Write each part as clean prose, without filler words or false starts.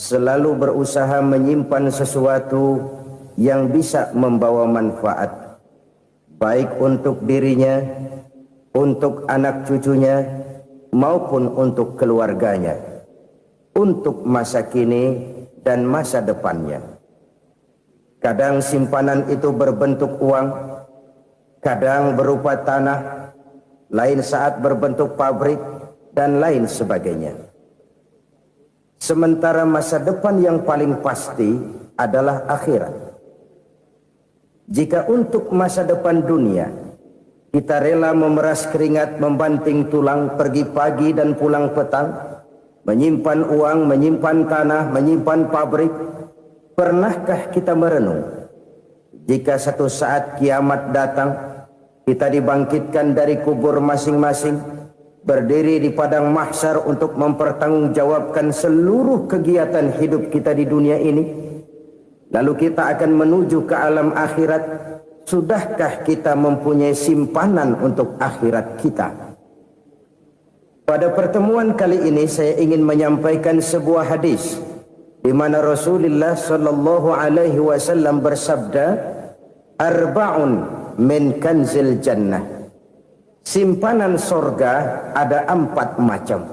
selalu berusaha menyimpan sesuatu yang bisa membawa manfaat, baik untuk dirinya, untuk anak cucunya, maupun untuk keluarganya, untuk masa kini dan masa depannya. Kadang simpanan itu berbentuk uang, kadang berupa tanah, lain saat berbentuk pabrik, dan lain sebagainya. Sementara masa depan yang paling pasti adalah akhirat. Jika untuk masa depan dunia kita rela memeras keringat, membanting tulang, pergi pagi dan pulang petang, menyimpan uang, menyimpan tanah, menyimpan pabrik, pernahkah kita merenung jika satu saat kiamat datang, kita dibangkitkan dari kubur masing-masing, berdiri di padang mahsyar untuk mempertanggungjawabkan seluruh kegiatan hidup kita di dunia ini, lalu kita akan menuju ke alam akhirat. Sudahkah kita mempunyai simpanan untuk akhirat kita? Pada pertemuan kali ini saya ingin menyampaikan sebuah hadis di mana Rasulullah sallallahu alaihi wasallam bersabda, "Arba'un min kanzil jannah." Simpanan sorga ada 4 macam.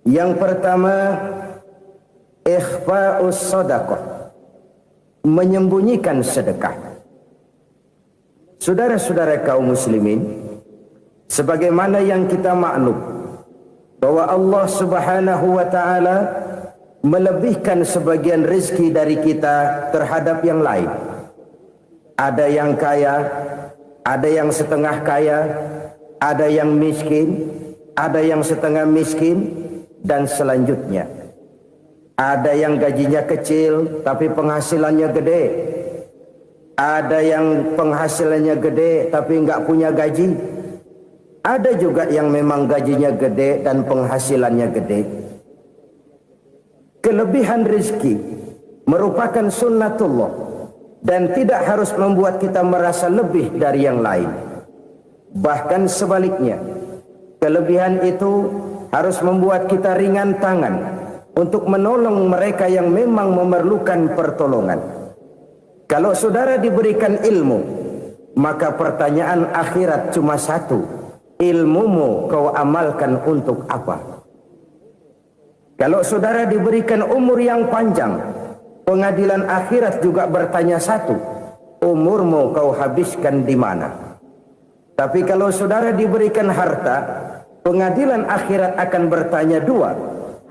Yang pertama, ikhfa'us sadaqah, menyembunyikan sedekah. Saudara-saudara kaum muslimin, sebagaimana yang kita maklum bahwa Allah Subhanahu wa taala melebihkan sebagian rezeki dari kita terhadap yang lain. Ada yang kaya, ada yang setengah kaya, ada yang miskin, ada yang setengah miskin, dan selanjutnya. Ada yang gajinya kecil tapi penghasilannya gede. Ada yang penghasilannya gede tapi nggak punya gaji. Ada juga yang memang gajinya gede dan penghasilannya gede. Kelebihan rezeki merupakan sunnatullah dan tidak harus membuat kita merasa lebih dari yang lain. Bahkan sebaliknya, kelebihan itu harus membuat kita ringan tangan untuk menolong mereka yang memang memerlukan pertolongan. Kalau saudara diberikan ilmu, maka pertanyaan akhirat cuma satu: ilmumu kau amalkan untuk apa? Kalau saudara diberikan umur yang panjang, pengadilan akhirat juga bertanya satu: umurmu kau habiskan di mana? Tapi kalau saudara diberikan harta, pengadilan akhirat akan bertanya dua: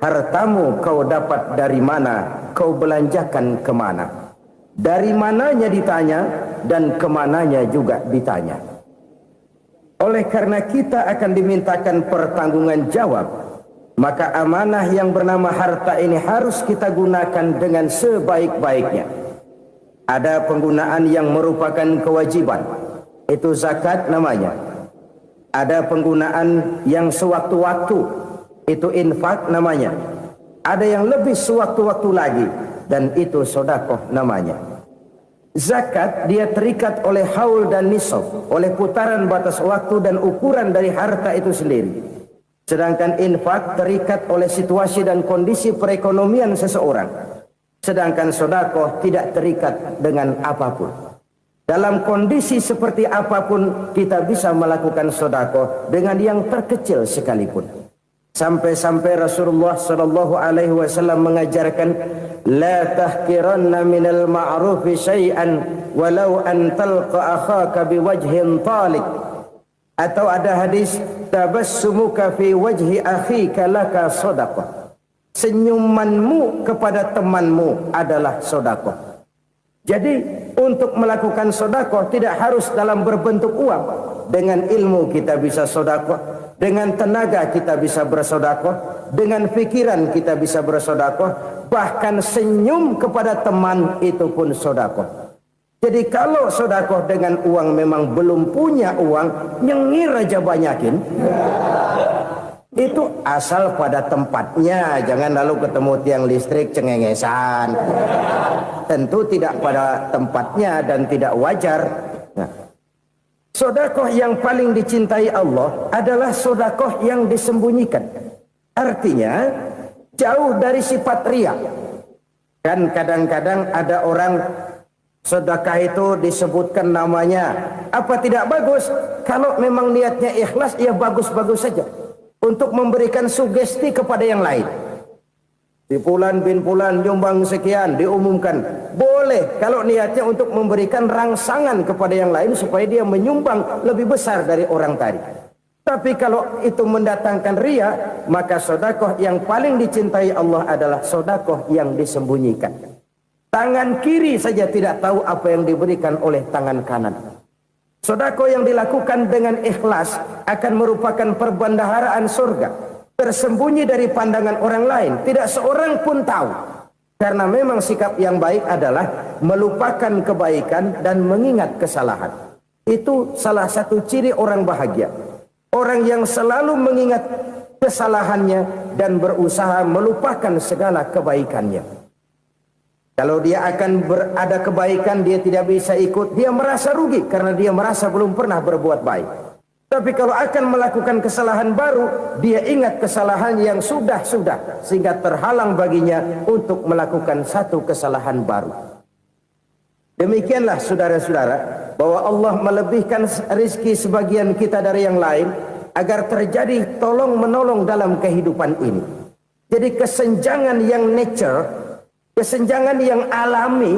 hartamu kau dapat dari mana? Kau belanjakan kemana? Dari mananya ditanya, dan kemananya juga ditanya. Oleh karena kita akan dimintakan pertanggungan jawab, maka amanah yang bernama harta ini harus kita gunakan dengan sebaik-baiknya. Ada penggunaan yang merupakan kewajiban, itu zakat namanya. Ada penggunaan yang sewaktu-waktu, itu infak namanya. Ada yang lebih sewaktu-waktu lagi, dan itu sedekah namanya. Zakat dia terikat oleh haul dan nisab, oleh putaran batas waktu dan ukuran dari harta itu sendiri. Sedangkan infak terikat oleh situasi dan kondisi perekonomian seseorang. Sedangkan sedekah tidak terikat dengan apapun. Dalam kondisi seperti apapun kita bisa melakukan sedekah dengan yang terkecil sekalipun. Sampai-sampai Rasulullah sallallahu alaihi wasallam mengajarkan, la tahqiranna minal ma'rufi syai'an walau an talqa akhaka biwajhin talik. Atau ada hadis, tabassumuka fi wajhi akhika laka shadaqah. Senyumanmu kepada temanmu adalah sedekah. Jadi untuk melakukan sedekah tidak harus dalam berbentuk uang. Dengan ilmu kita bisa sedekah, dengan tenaga kita bisa bersedekah, dengan pikiran kita bisa bersedekah, bahkan senyum kepada teman itu pun sedekah. Jadi kalau sedekah dengan uang memang belum punya uang, nyengir aja banyakin. Itu asal pada tempatnya, jangan lalu ketemu tiang listrik cengengesan. Tentu tidak pada tempatnya dan tidak wajar. Nah, sedekah yang paling dicintai Allah adalah sedekah yang disembunyikan. Artinya, jauh dari sifat riya. Kan kadang-kadang ada orang sedekah itu disebutkan namanya, apa tidak bagus? Kalau memang niatnya ikhlas, ya bagus-bagus saja. Untuk memberikan sugesti kepada yang lain. Si Fulan bin Fulan nyumbang sekian, diumumkan. Boleh kalau niatnya untuk memberikan rangsangan kepada yang lain supaya dia menyumbang lebih besar dari orang tadi. Tapi kalau itu mendatangkan riya, maka sedekah yang paling dicintai Allah adalah sedekah yang disembunyikan. Tangan kiri saja tidak tahu apa yang diberikan oleh tangan kanan. Sedekah yang dilakukan dengan ikhlas akan merupakan perbendaharaan surga, tersembunyi dari pandangan orang lain, tidak seorang pun tahu. Karena memang sikap yang baik adalah melupakan kebaikan dan mengingat kesalahan. Itu salah satu ciri orang bahagia. Orang yang selalu mengingat kesalahannya dan berusaha melupakan segala kebaikannya. Kalau dia akan berada kebaikan, dia tidak bisa ikut, dia merasa rugi karena dia merasa belum pernah berbuat baik. Tapi kalau akan melakukan kesalahan baru, dia ingat kesalahan yang sudah-sudah, sehingga terhalang baginya untuk melakukan satu kesalahan baru. Demikianlah saudara-saudara, bahwa Allah melebihkan rizki sebagian kita dari yang lain, agar terjadi tolong-menolong dalam kehidupan ini. Jadi kesenjangan yang nature, kesenjangan yang alami,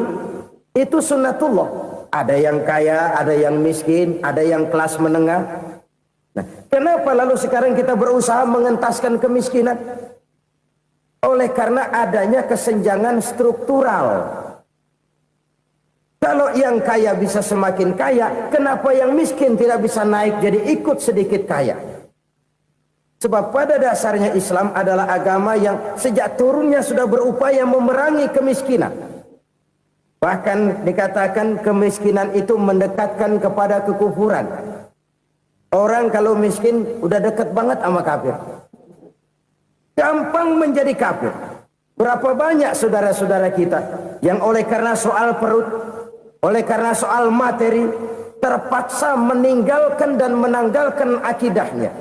itu sunnatullah. Ada yang kaya, ada yang miskin, ada yang kelas menengah. Nah, kenapa lalu sekarang kita berusaha mengentaskan kemiskinan? Oleh karena adanya kesenjangan struktural. Kalau yang kaya bisa semakin kaya, kenapa yang miskin tidak bisa naik jadi ikut sedikit kaya? Sebab pada dasarnya Islam adalah agama yang sejak turunnya sudah berupaya memerangi kemiskinan. Bahkan dikatakan kemiskinan itu mendekatkan kepada kekufuran. Orang kalau miskin udah dekat banget sama kafir. Gampang menjadi kafir. Berapa banyak saudara-saudara kita yang oleh karena soal perut, oleh karena soal materi, terpaksa meninggalkan dan menanggalkan akidahnya.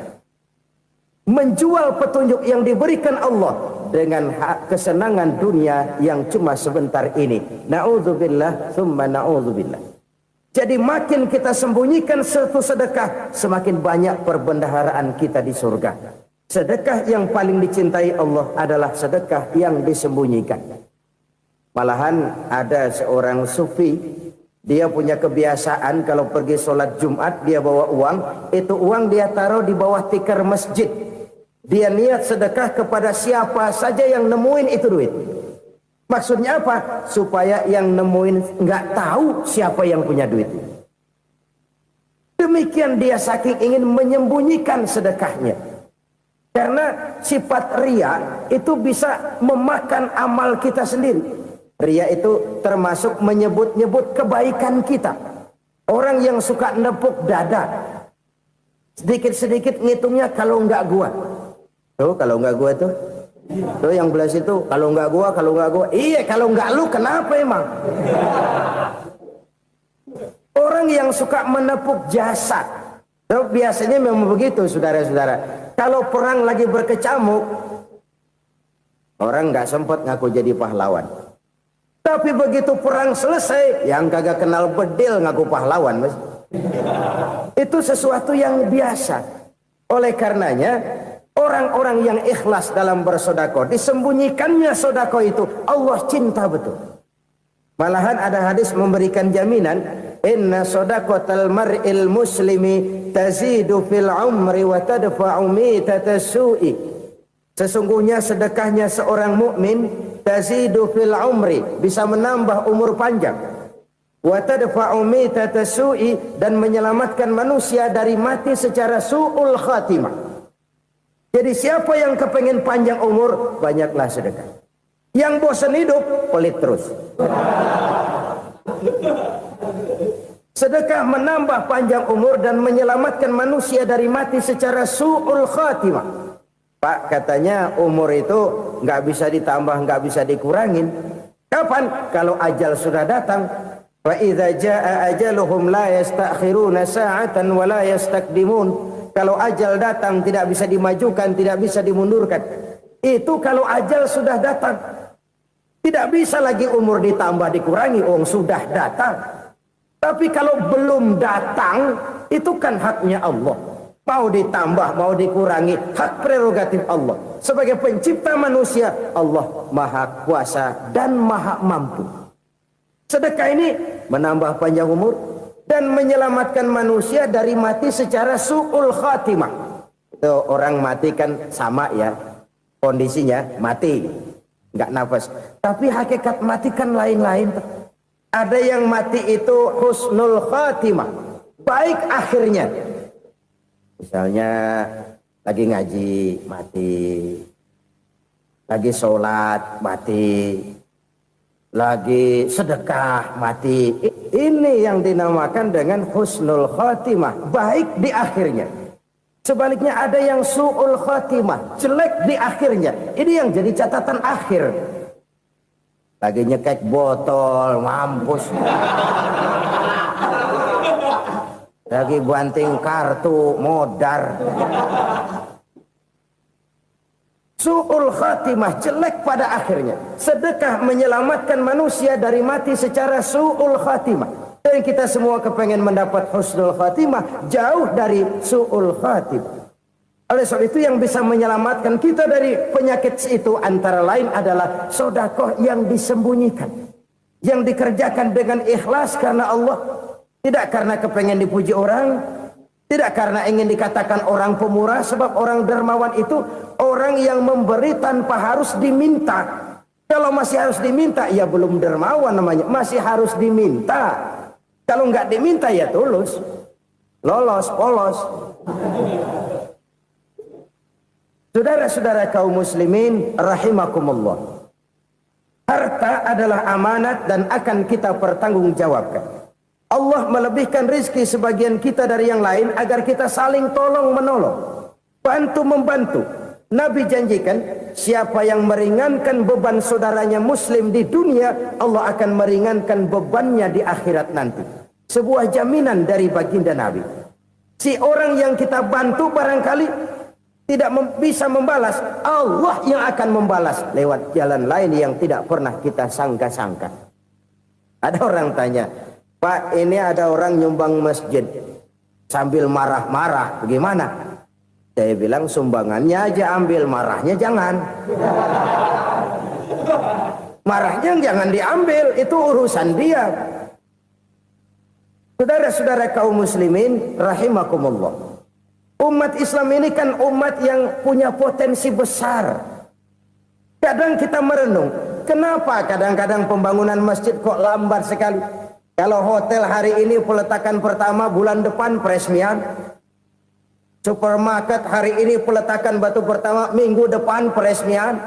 Menjual petunjuk yang diberikan Allah dengan kesenangan dunia yang cuma sebentar ini. Na'udzubillah, thumma na'udzubillah. Jadi makin kita sembunyikan satu sedekah, semakin banyak perbendaharaan kita di surga. Sedekah yang paling dicintai Allah adalah sedekah yang disembunyikan. Malahan ada seorang sufi, dia punya kebiasaan kalau pergi sholat Jumat dia bawa uang, itu uang dia taruh di bawah tikar masjid. Dia niat sedekah kepada siapa saja yang nemuin itu duit. Maksudnya apa? Supaya yang nemuin nggak tahu siapa yang punya duit. Demikian dia saking ingin menyembunyikan sedekahnya. Karena sifat riya itu bisa memakan amal kita sendiri. Riya itu termasuk menyebut-nyebut kebaikan kita. Orang yang suka nepuk dada, sedikit-sedikit ngitungnya kalau nggak gua. Tuh kalau nggak gua tuh. Tuh yang belas itu kalau nggak gua, kalau nggak gua. Iya kalau nggak lu kenapa emang? Orang yang suka menepuk jasad. Tuh, biasanya memang begitu saudara-saudara. Kalau perang lagi berkecamuk, orang nggak sempat ngaku jadi pahlawan. Tapi begitu perang selesai, yang kagak kenal bedil ngaku pahlawan, mas. Itu sesuatu yang biasa. Oleh karenanya, orang-orang yang ikhlas dalam bersedekah, disembunyikannya sedekah itu, Allah cinta betul. Malahan ada hadis memberikan jaminan, inna sadaqatal mar'il muslimi tazidu fil umri wa tadfa'u mitatas su'i. Sesungguhnya sedekahnya seorang mukmin tazidu fil umri, bisa menambah umur panjang. Wa tadfa'u mitatas su'i, dan menyelamatkan manusia dari mati secara su'ul khatimah. Jadi siapa yang kepengen panjang umur, banyaklah sedekah. Yang bosan hidup, pelit terus. Sedekah menambah panjang umur dan menyelamatkan manusia dari mati secara su'ul khatimah. Pak, katanya umur itu nggak bisa ditambah, nggak bisa dikurangin. Kapan? Kalau ajal sudah datang. Wa idza jaa ajaluhum la yastakhiruna sa'atan wa la yastaqdimun. Kalau ajal datang tidak bisa dimajukan, tidak bisa dimundurkan. Itu kalau ajal sudah datang. Tidak bisa lagi umur ditambah dikurangi, sudah datang. Tapi kalau belum datang, itu kan haknya Allah. Mau ditambah, mau dikurangi, hak prerogatif Allah. Sebagai pencipta manusia, Allah maha kuasa dan maha mampu. Sedekah ini menambah panjang umur dan menyelamatkan manusia dari mati secara su'ul khatimah. Itu orang mati kan sama ya, kondisinya mati, nggak nafas. Tapi hakikat mati kan lain-lain. Ada yang mati itu husnul khatimah, baik akhirnya. Misalnya lagi ngaji mati, lagi sholat mati, lagi sedekah mati. Ini yang dinamakan dengan husnul khatimah, baik di akhirnya. Sebaliknya ada yang su'ul khatimah, jelek di akhirnya. Ini yang jadi catatan akhir. Lagi nyekek botol, mampus. Lagi banting kartu, modar. Su'ul khatimah, jelek pada akhirnya. Sedekah menyelamatkan manusia dari mati secara su'ul khatimah. Dan kita semua kepengen mendapat husnul khatimah, jauh dari su'ul khatimah. Oleh sebab itu yang bisa menyelamatkan kita dari penyakit itu antara lain adalah sedekah yang disembunyikan, yang dikerjakan dengan ikhlas karena Allah, tidak karena kepengen dipuji orang, tidak karena ingin dikatakan orang pemurah. Sebab orang dermawan itu orang yang memberi tanpa harus diminta. Kalau masih harus diminta, ya belum dermawan namanya, masih harus diminta. Kalau nggak diminta ya tulus, lolos, polos. Saudara-saudara kaum muslimin rahimakumullah. Harta adalah amanat dan akan kita pertanggungjawabkan. Allah melebihkan rizki sebagian kita dari yang lain agar kita saling tolong menolong, bantu membantu. Nabi janjikan siapa yang meringankan beban saudaranya muslim di dunia, Allah akan meringankan bebannya di akhirat nanti. Sebuah jaminan dari baginda Nabi. Si orang yang kita bantu barangkali tidak bisa membalas, Allah yang akan membalas lewat jalan lain yang tidak pernah kita sangka-sangka. Ada orang tanya, Pak, ini ada orang nyumbang masjid sambil marah-marah, bagaimana? Saya bilang sumbangannya aja ambil, marahnya jangan. Marahnya jangan diambil, itu urusan dia. Saudara-saudara kaum muslimin rahimakumullah. Umat Islam ini kan umat yang punya potensi besar. Kadang kita merenung, kenapa kadang-kadang pembangunan masjid kok lambat sekali? Kalau hotel hari ini peletakan pertama, bulan depan peresmian. Supermarket hari ini peletakan batu pertama, minggu depan peresmian.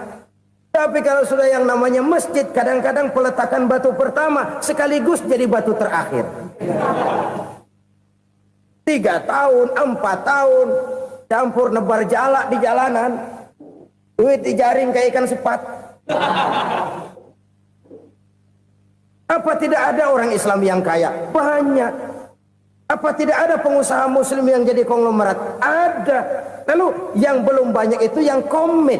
Tapi kalau sudah yang namanya masjid, kadang-kadang peletakan batu pertama sekaligus jadi batu terakhir. 3 tahun, 4 tahun, campur nebar jalak di jalanan, duit dijaring kayak ikan sepat. Apa tidak ada orang Islam yang kaya? Banyak. Apa tidak ada pengusaha muslim yang jadi konglomerat? Ada. Lalu yang belum banyak itu yang komit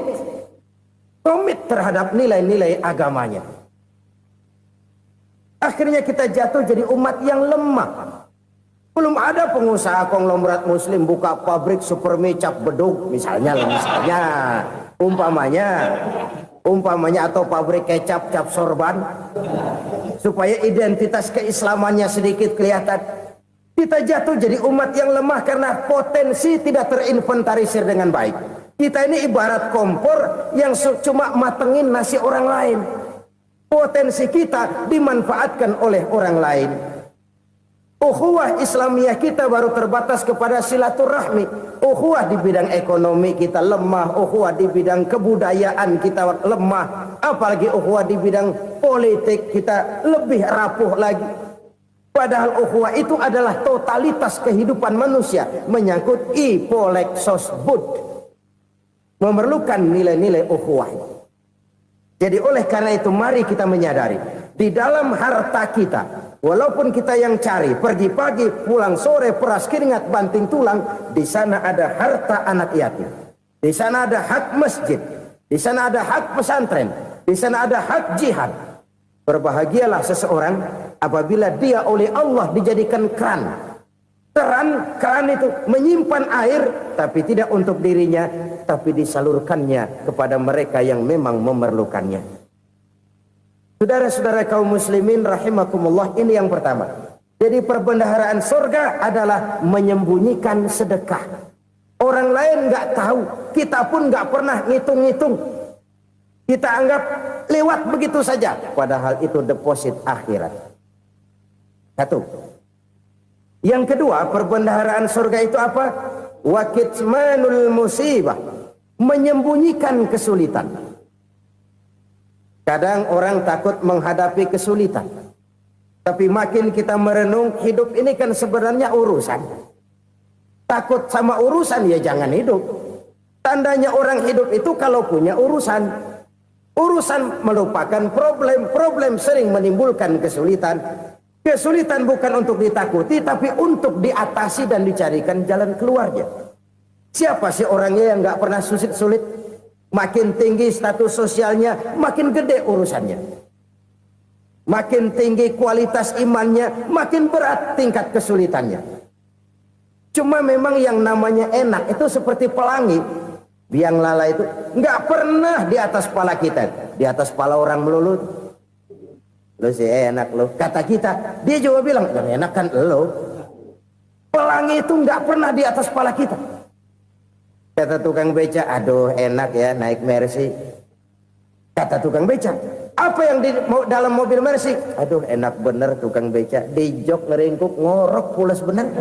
terhadap nilai-nilai agamanya. Akhirnya kita jatuh jadi umat yang lemah. Belum ada pengusaha konglomerat muslim buka pabrik supermi cap bedug misalnya umpamanya atau pabrik kecap cap sorban supaya identitas keislamannya sedikit kelihatan. Kita jatuh jadi umat yang lemah karena potensi tidak terinventarisir dengan baik. Kita ini ibarat kompor yang cuma matengin nasi orang lain. Potensi kita dimanfaatkan oleh orang lain. Ukhuwah Islamiyah kita baru terbatas kepada silaturahmi. Ukhuwah di bidang ekonomi kita lemah, ukhuwah di bidang kebudayaan kita lemah, apalagi ukhuwah di bidang politik kita lebih rapuh lagi. Padahal ukhuwah itu adalah totalitas kehidupan manusia, menyangkut ipolek sosbud, memerlukan nilai-nilai ukhuwah. Jadi oleh karena itu mari kita menyadari di dalam harta kita, walaupun kita yang cari pergi pagi pulang sore peras keringat banting tulang, di sana ada harta anak yatim, di sana ada hak masjid, Di sana ada hak pesantren, di sana ada hak jihad. Berbahagialah seseorang apabila dia oleh Allah dijadikan keran. Keran itu menyimpan air, tapi tidak untuk dirinya, tapi disalurkannya kepada mereka yang memang memerlukannya. Saudara-saudara kaum muslimin rahimakumullah, ini yang pertama. Jadi perbendaharaan surga adalah menyembunyikan sedekah. Orang lain nggak tahu, kita pun nggak pernah ngitung-ngitung. Kita anggap lewat begitu saja, padahal itu deposit akhirat. Satu. Yang kedua, perbendaharaan surga itu apa? Wa kitmanul musibah, menyembunyikan kesulitan. Kadang orang takut menghadapi kesulitan, tapi makin kita merenung, hidup ini kan sebenarnya urusan. Takut sama urusan, ya jangan hidup. Tandanya orang hidup itu kalau punya urusan. Urusan melupakan problem. Problem sering menimbulkan kesulitan. Kesulitan bukan untuk ditakuti, tapi untuk diatasi dan dicarikan jalan keluarnya. Siapa sih orangnya yang gak pernah sulit-sulit? Makin tinggi status sosialnya, makin gede urusannya. Makin tinggi kualitas imannya, makin berat tingkat kesulitannya. Cuma memang yang namanya enak itu seperti pelangi. Biang lala itu nggak pernah di atas kepala kita, di atas kepala orang melulu. Lu sih enak lu, kata kita. Dia juga bilang yang enak kan lu. Pelangi itu nggak pernah di atas kepala kita. Kata tukang beca, aduh enak ya naik Mercy. Kata tukang beca, apa yang di dalam mobil Mercy? Aduh enak bener tukang beca, di jok ngeringkuk ngorok pulas bener.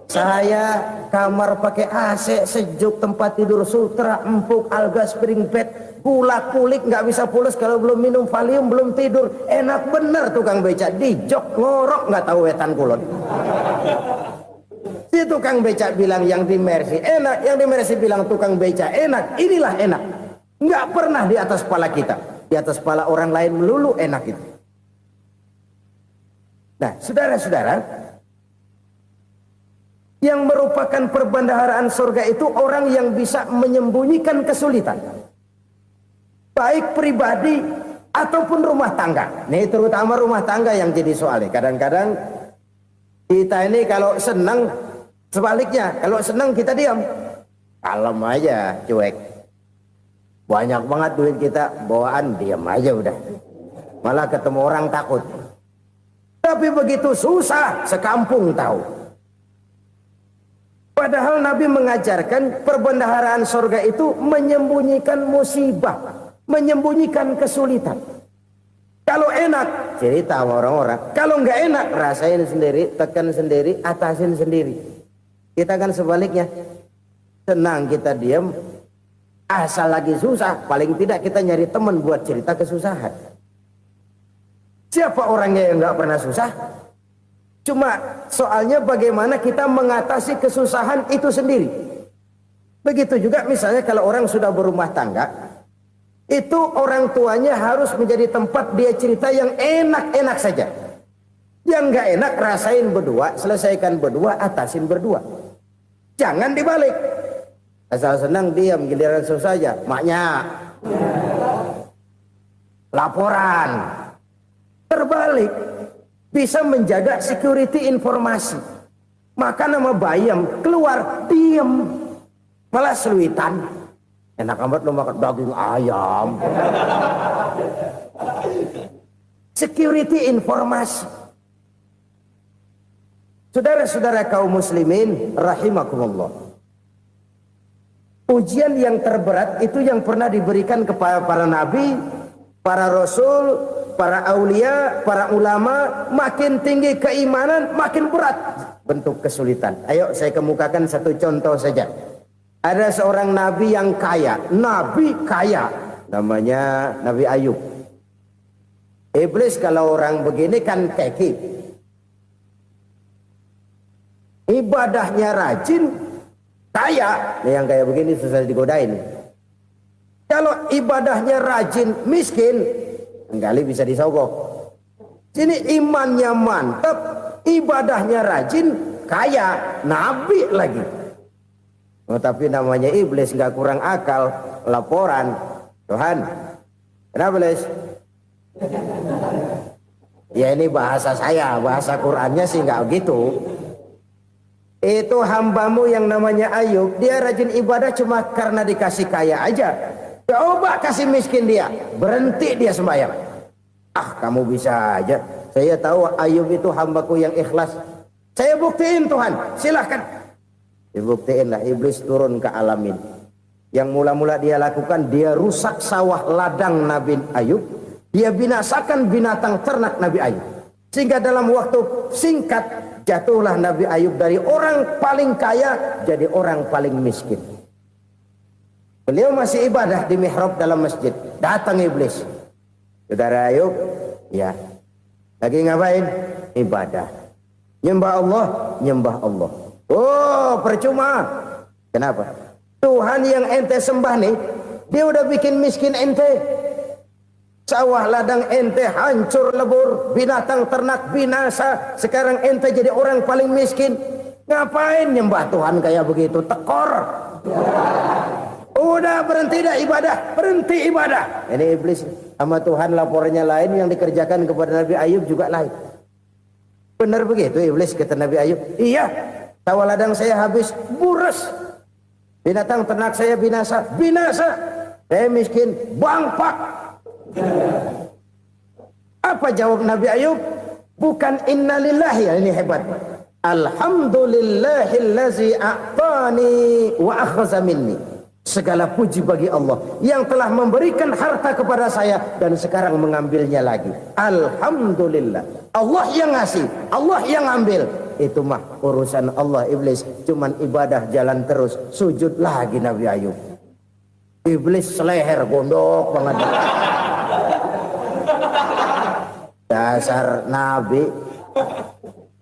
Saya kamar pakai AC, sejuk, tempat tidur sutra, empuk, alga, spring bed, gula kulik, nggak bisa pulas kalau belum minum Valium, belum tidur. Enak bener tukang beca, di jok ngorok nggak tahu wetan kulon. Si tukang beca bilang yang di Mercy enak, yang di Mercy bilang tukang beca enak. Inilah enak, nggak pernah di atas kepala kita, di atas kepala orang lain melulu enak itu. Nah, saudara-saudara, yang merupakan perbendaharaan surga itu orang yang bisa menyembunyikan kesulitan, baik pribadi ataupun rumah tangga. Nih terutama rumah tangga yang jadi soalnya. Kadang-kadang kita ini kalau senang, sebaliknya kalau senang kita diam, kalem aja, cuek. Banyak banget duit kita bawaan, diam aja udah. Malah ketemu orang takut. Tapi begitu susah, sekampung tahu. Padahal Nabi mengajarkan perbendaharaan surga itu menyembunyikan musibah, menyembunyikan kesulitan. Kalau enak, cerita sama orang-orang. Kalau nggak enak, rasain sendiri, tekan sendiri, atasin sendiri. Kita kan sebaliknya, senang kita diam, asal lagi susah, paling tidak kita nyari teman buat cerita kesusahan. Siapa orangnya yang nggak pernah susah? Cuma soalnya bagaimana kita mengatasi kesusahan itu sendiri. Begitu juga misalnya kalau orang sudah berumah tangga, itu orang tuanya harus menjadi tempat dia cerita yang enak-enak saja. Yang nggak enak rasain berdua, selesaikan berdua, atasin berdua. Jangan dibalik. Asal senang diam, giliran susah saja. Maknya laporan. Terbalik. Bisa menjaga security informasi. Maka nama bayam keluar diam, malah seluitan. Enak amat lo makan daging ayam. Security informasi. Saudara-saudara kaum muslimin rahimakumullah. Ujian yang terberat itu yang pernah diberikan kepada para nabi, para rasul, para aulia, para ulama. Makin tinggi keimanan, makin berat bentuk kesulitan. Ayo saya kemukakan satu contoh saja. Ada seorang nabi yang kaya, nabi kaya, namanya Nabi Ayub. Iblis kalau orang begini kan keki, ibadahnya rajin, kaya. Nih yang kayak begini susah digodain. Kalau ibadahnya rajin, miskin, kali bisa disogok. Sini imannya mantap, ibadahnya rajin, kaya, nabi lagi. Oh, tapi namanya iblis nggak kurang akal. laporan, Tuhan, kenapa Les? Ya ini bahasa saya, bahasa Qur'annya sih nggak gitu. Itu hambamu yang namanya Ayub, dia rajin ibadah cuma karena dikasih kaya aja. Coba kasih miskin dia, berhenti dia sembahyang. Ah, kamu bisa aja. Saya tahu Ayub itu hambaku yang ikhlas. Saya buktiin Tuhan, silahkan. Dibuktiin lah, iblis turun ke alam ini. Yang mula-mula dia lakukan, dia rusak sawah ladang Nabi Ayub. Dia binasakan binatang ternak Nabi Ayub. Sehingga dalam waktu singkat, jatuhlah Nabi Ayub dari orang paling kaya jadi orang paling miskin. Beliau masih ibadah di mihrab dalam masjid. Datang iblis. Saudara Ayub, ya, lagi ngapain? Ibadah. Nyembah Allah, nyembah Allah. Oh, percuma. Kenapa? Tuhan yang ente sembah nih, dia udah bikin miskin ente. Sawah ladang ente hancur lebur, binatang ternak binasa. Sekarang ente jadi orang paling miskin. Ngapain nyembah Tuhan kayak begitu? Tekor. Udah berhenti dah ibadah, berhenti ibadah. Ini iblis sama Tuhan laporannya lain, yang dikerjakan kepada Nabi Ayub juga lain. Benar begitu iblis, kata Nabi Ayub. Iya, sawah ladang saya habis, buras. Binatang ternak saya binasa, binasa. Saya miskin, bangpak. Apa jawab Nabi Ayub? Bukan innalillahi, ya, ini hebat. Alhamdulillahillazi a'tani wa akhza minni. Segala puji bagi Allah yang telah memberikan harta kepada saya dan sekarang mengambilnya lagi. Alhamdulillah. Allah yang ngasih, Allah yang ambil. Itu mah urusan Allah. Iblis cuman ibadah jalan terus, sujud lagi Nabi Ayub. Iblis seleher gondok banget. Dasar Nabi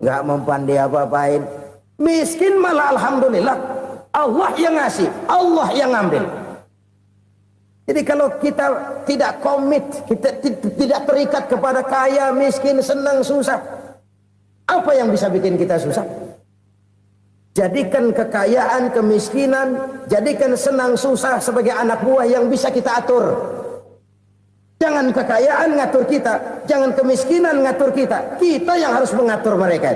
nggak mempan dia apa-apain. Miskin malah alhamdulillah. Allah yang ngasih, Allah yang ngambil. Jadi kalau kita tidak komit, kita tidak terikat kepada kaya, miskin, senang, susah, apa yang bisa bikin kita susah? Jadikan kekayaan, kemiskinan, jadikan senang, susah sebagai anak buah yang bisa kita atur. Jangan kekayaan ngatur kita, jangan kemiskinan ngatur kita. Kita yang harus mengatur mereka.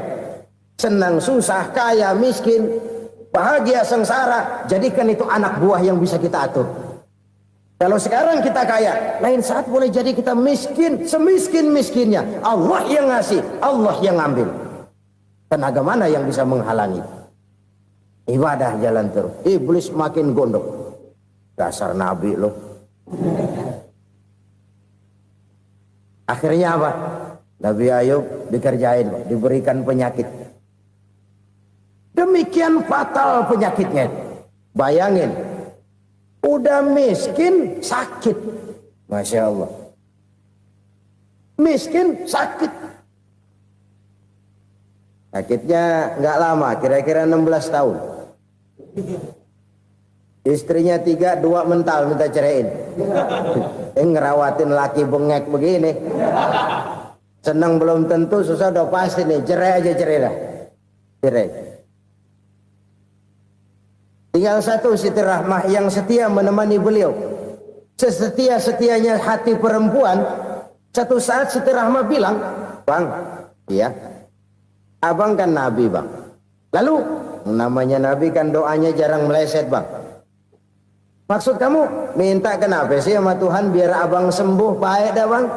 Senang, susah, kaya, miskin, bahagia, sengsara, jadikan itu anak buah yang bisa kita atur. Kalau sekarang kita kaya, lain saat boleh jadi kita miskin, semiskin-miskinnya. Allah yang ngasih, Allah yang ngambil. Tenaga mana yang bisa menghalangi? Ibadah jalan terus. Iblis makin gondok. Dasar Nabi loh. Akhirnya apa? Nabi Ayub dikerjain, diberikan penyakit. Demikian fatal penyakitnya. Bayangin, udah miskin sakit. Masya Allah. Miskin sakit. Sakitnya nggak lama, kira-kira 16 tahun. Istrinya 3, 2 mental minta ceraiin. Ngerawatin laki bengek begini. Senang belum tentu, susah udah pasti nih. Cerai aja, cerai dah. Cerai. Tinggal satu Siti Rahmah yang setia menemani beliau. Sesetia-setianya hati perempuan. Satu saat Siti Rahmah bilang, "Bang, iya, abang kan Nabi, Bang. Lalu namanya Nabi kan doanya jarang meleset, Bang. Maksud kamu minta kenapa sih sama Tuhan biar abang sembuh, baik dah, Bang?"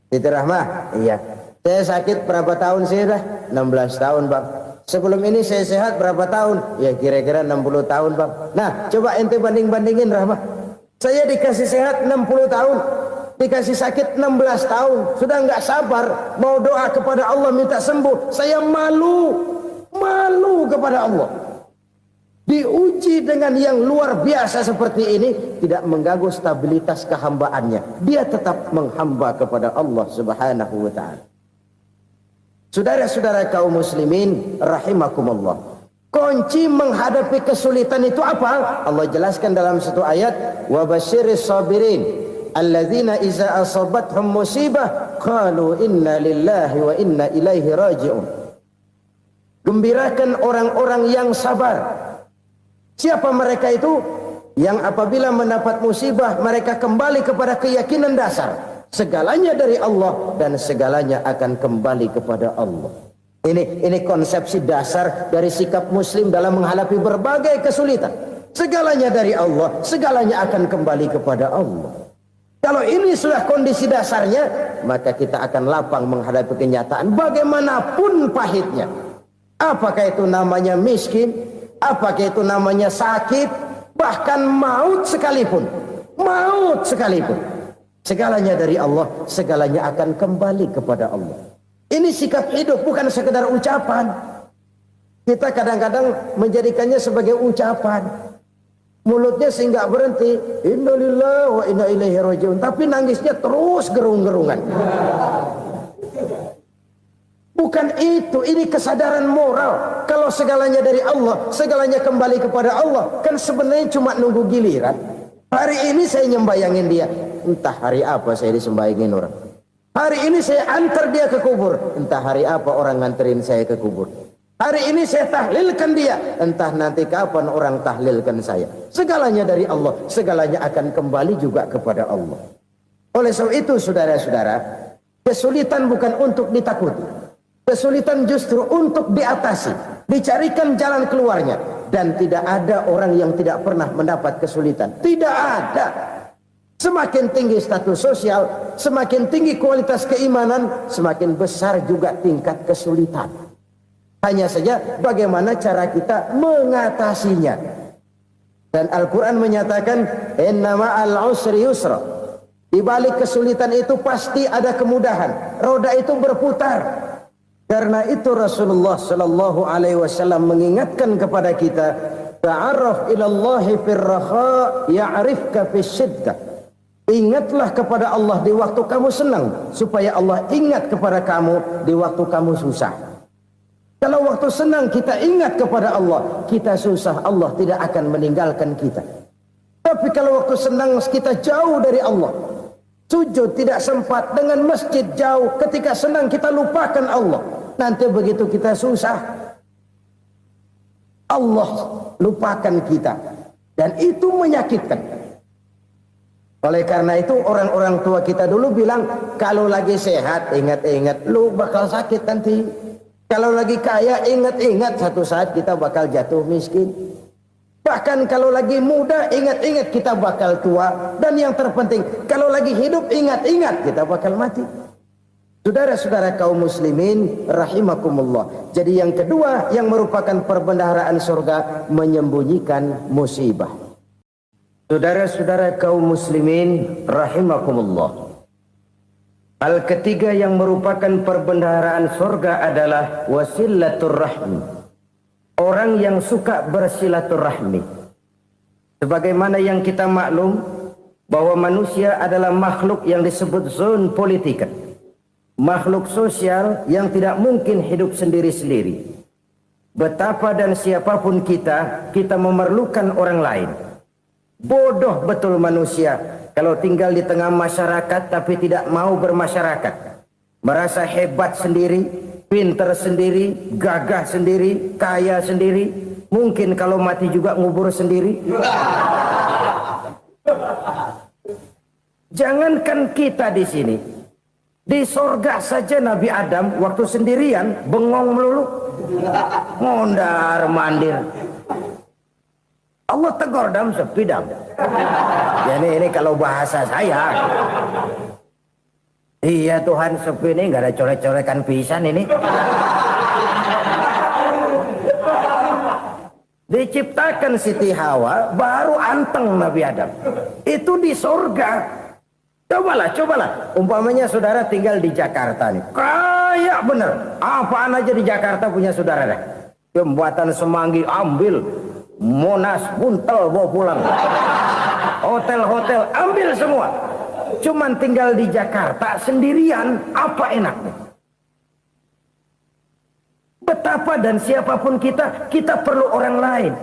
Siti Rahmah, iya. Saya sakit berapa tahun sih dah? 16 tahun, Bang. Sebelum ini saya sehat berapa tahun? Ya kira-kira 60 tahun, Bang. Nah, coba ente banding-bandingin, Rahmah. Saya dikasih sehat 60 tahun, dikasih sakit 16 tahun. Sudah nggak sabar mau doa kepada Allah minta sembuh. Saya malu kepada Allah. Diuji dengan yang luar biasa seperti ini, tidak mengganggu stabilitas kehambaannya. Dia tetap menghamba kepada Allah Subhanahu wa ta'ala. Saudara-saudara kaum muslimin rahimakumullah. Kunci menghadapi kesulitan itu apa? Allah jelaskan dalam satu ayat, wa basyiris sabirin alladzina iza asabathum musibah qalu inna lillahi wa inna ilaihi raji'un. Gembirakan orang-orang yang sabar. Siapa mereka itu? yang apabila mendapat musibah mereka kembali kepada keyakinan dasar segalanya dari Allah dan segalanya akan kembali kepada Allah. Ini konsepsi dasar dari sikap muslim dalam menghadapi berbagai kesulitan. Segalanya dari Allah, segalanya akan kembali kepada Allah. Kalau ini sudah kondisi dasarnya, maka kita akan lapang menghadapi kenyataan bagaimanapun pahitnya. Apakah itu namanya miskin, apakah itu namanya sakit, bahkan maut sekalipun. Maut sekalipun. Segalanya dari Allah, segalanya akan kembali kepada Allah. Ini sikap hidup, bukan sekedar ucapan. Kita kadang-kadang menjadikannya sebagai ucapan. Mulutnya sehingga berhenti, innalillahi wa inna ilaihi rajiun, tapi nangisnya terus gerung-gerungan. Bukan itu, ini kesadaran moral. Kalau segalanya dari Allah, segalanya kembali kepada Allah, kan sebenarnya cuma nunggu giliran. Hari ini saya nyembayangin dia, entah hari apa saya disembayangin orang. Hari ini saya antar dia ke kubur, entah hari apa orang nganterin saya ke kubur. Hari ini saya tahlilkan dia, entah nanti kapan orang tahlilkan saya. Segalanya dari Allah, segalanya akan kembali juga kepada Allah. Oleh sebab itu saudara-saudara, kesulitan bukan untuk ditakuti. Kesulitan justru untuk diatasi, dicarikan jalan keluarnya. Dan tidak ada orang yang tidak pernah mendapat kesulitan. Tidak ada. Semakin tinggi status sosial, semakin tinggi kualitas keimanan, semakin besar juga tingkat kesulitan. Hanya saja bagaimana cara kita mengatasinya. Dan Al-Quran menyatakan, inna ma'al usri yusra. Di balik kesulitan itu pasti ada kemudahan. Roda itu berputar. Karena itu Rasulullah sallallahu alaihi wasallam mengingatkan kepada kita, ta'arraf ilallahi firraha ya'rifka fisyiddah. Ingatlah kepada Allah di waktu kamu senang, supaya Allah ingat kepada kamu di waktu kamu susah. Kalau waktu senang kita ingat kepada Allah, kita susah, Allah tidak akan meninggalkan kita. Tapi kalau waktu senang kita jauh dari Allah, sujud tidak sempat, dengan masjid jauh, ketika senang kita lupakan Allah. Nanti begitu kita susah, Allah lupakan kita. Dan itu menyakitkan. Oleh karena itu orang-orang tua kita dulu bilang, kalau lagi sehat ingat-ingat lu bakal sakit nanti. Kalau lagi kaya ingat-ingat satu saat kita bakal jatuh miskin. Bahkan kalau lagi muda ingat-ingat kita bakal tua. Dan yang terpenting kalau lagi hidup ingat-ingat kita bakal mati. Saudara-saudara kaum muslimin rahimakumullah. Jadi yang kedua yang merupakan perbendaharaan surga, menyembunyikan musibah. Saudara-saudara kaum muslimin rahimakumullah. Hal ketiga yang merupakan perbendaharaan surga adalah wasilatur rahmi. Orang yang suka bersilaturahmi. Sebagaimana yang kita maklum bahwa manusia adalah makhluk yang disebut zon politika. Makhluk sosial yang tidak mungkin hidup sendiri-sendiri. Betapa dan siapapun kita memerlukan orang lain. Bodoh betul manusia kalau tinggal di tengah masyarakat tapi tidak mau bermasyarakat. Merasa hebat sendiri, pinter sendiri, gagah sendiri, kaya sendiri. Mungkin kalau mati juga ngubur sendiri. Jangankan kita di sini, di sorga saja Nabi Adam waktu sendirian bengong melulu, ngondar mandir. Allah tegur dam sepi dam. Jadi ini kalau bahasa saya, iya Tuhan sepi ini nggak ada colek-colekan pisan ini. Diciptakan Siti Hawa baru anteng Nabi Adam. Itu di sorga. Cobalah. Umpamanya saudara tinggal di Jakarta nih. Kayak bener. Apaan aja di Jakarta punya saudara dah. Jembatan Semanggi ambil. Monas, Buntel bawa pulang. Hotel-hotel ambil semua. Cuman tinggal di Jakarta sendirian, apa enaknya? Betapa dan siapapun kita perlu orang lain.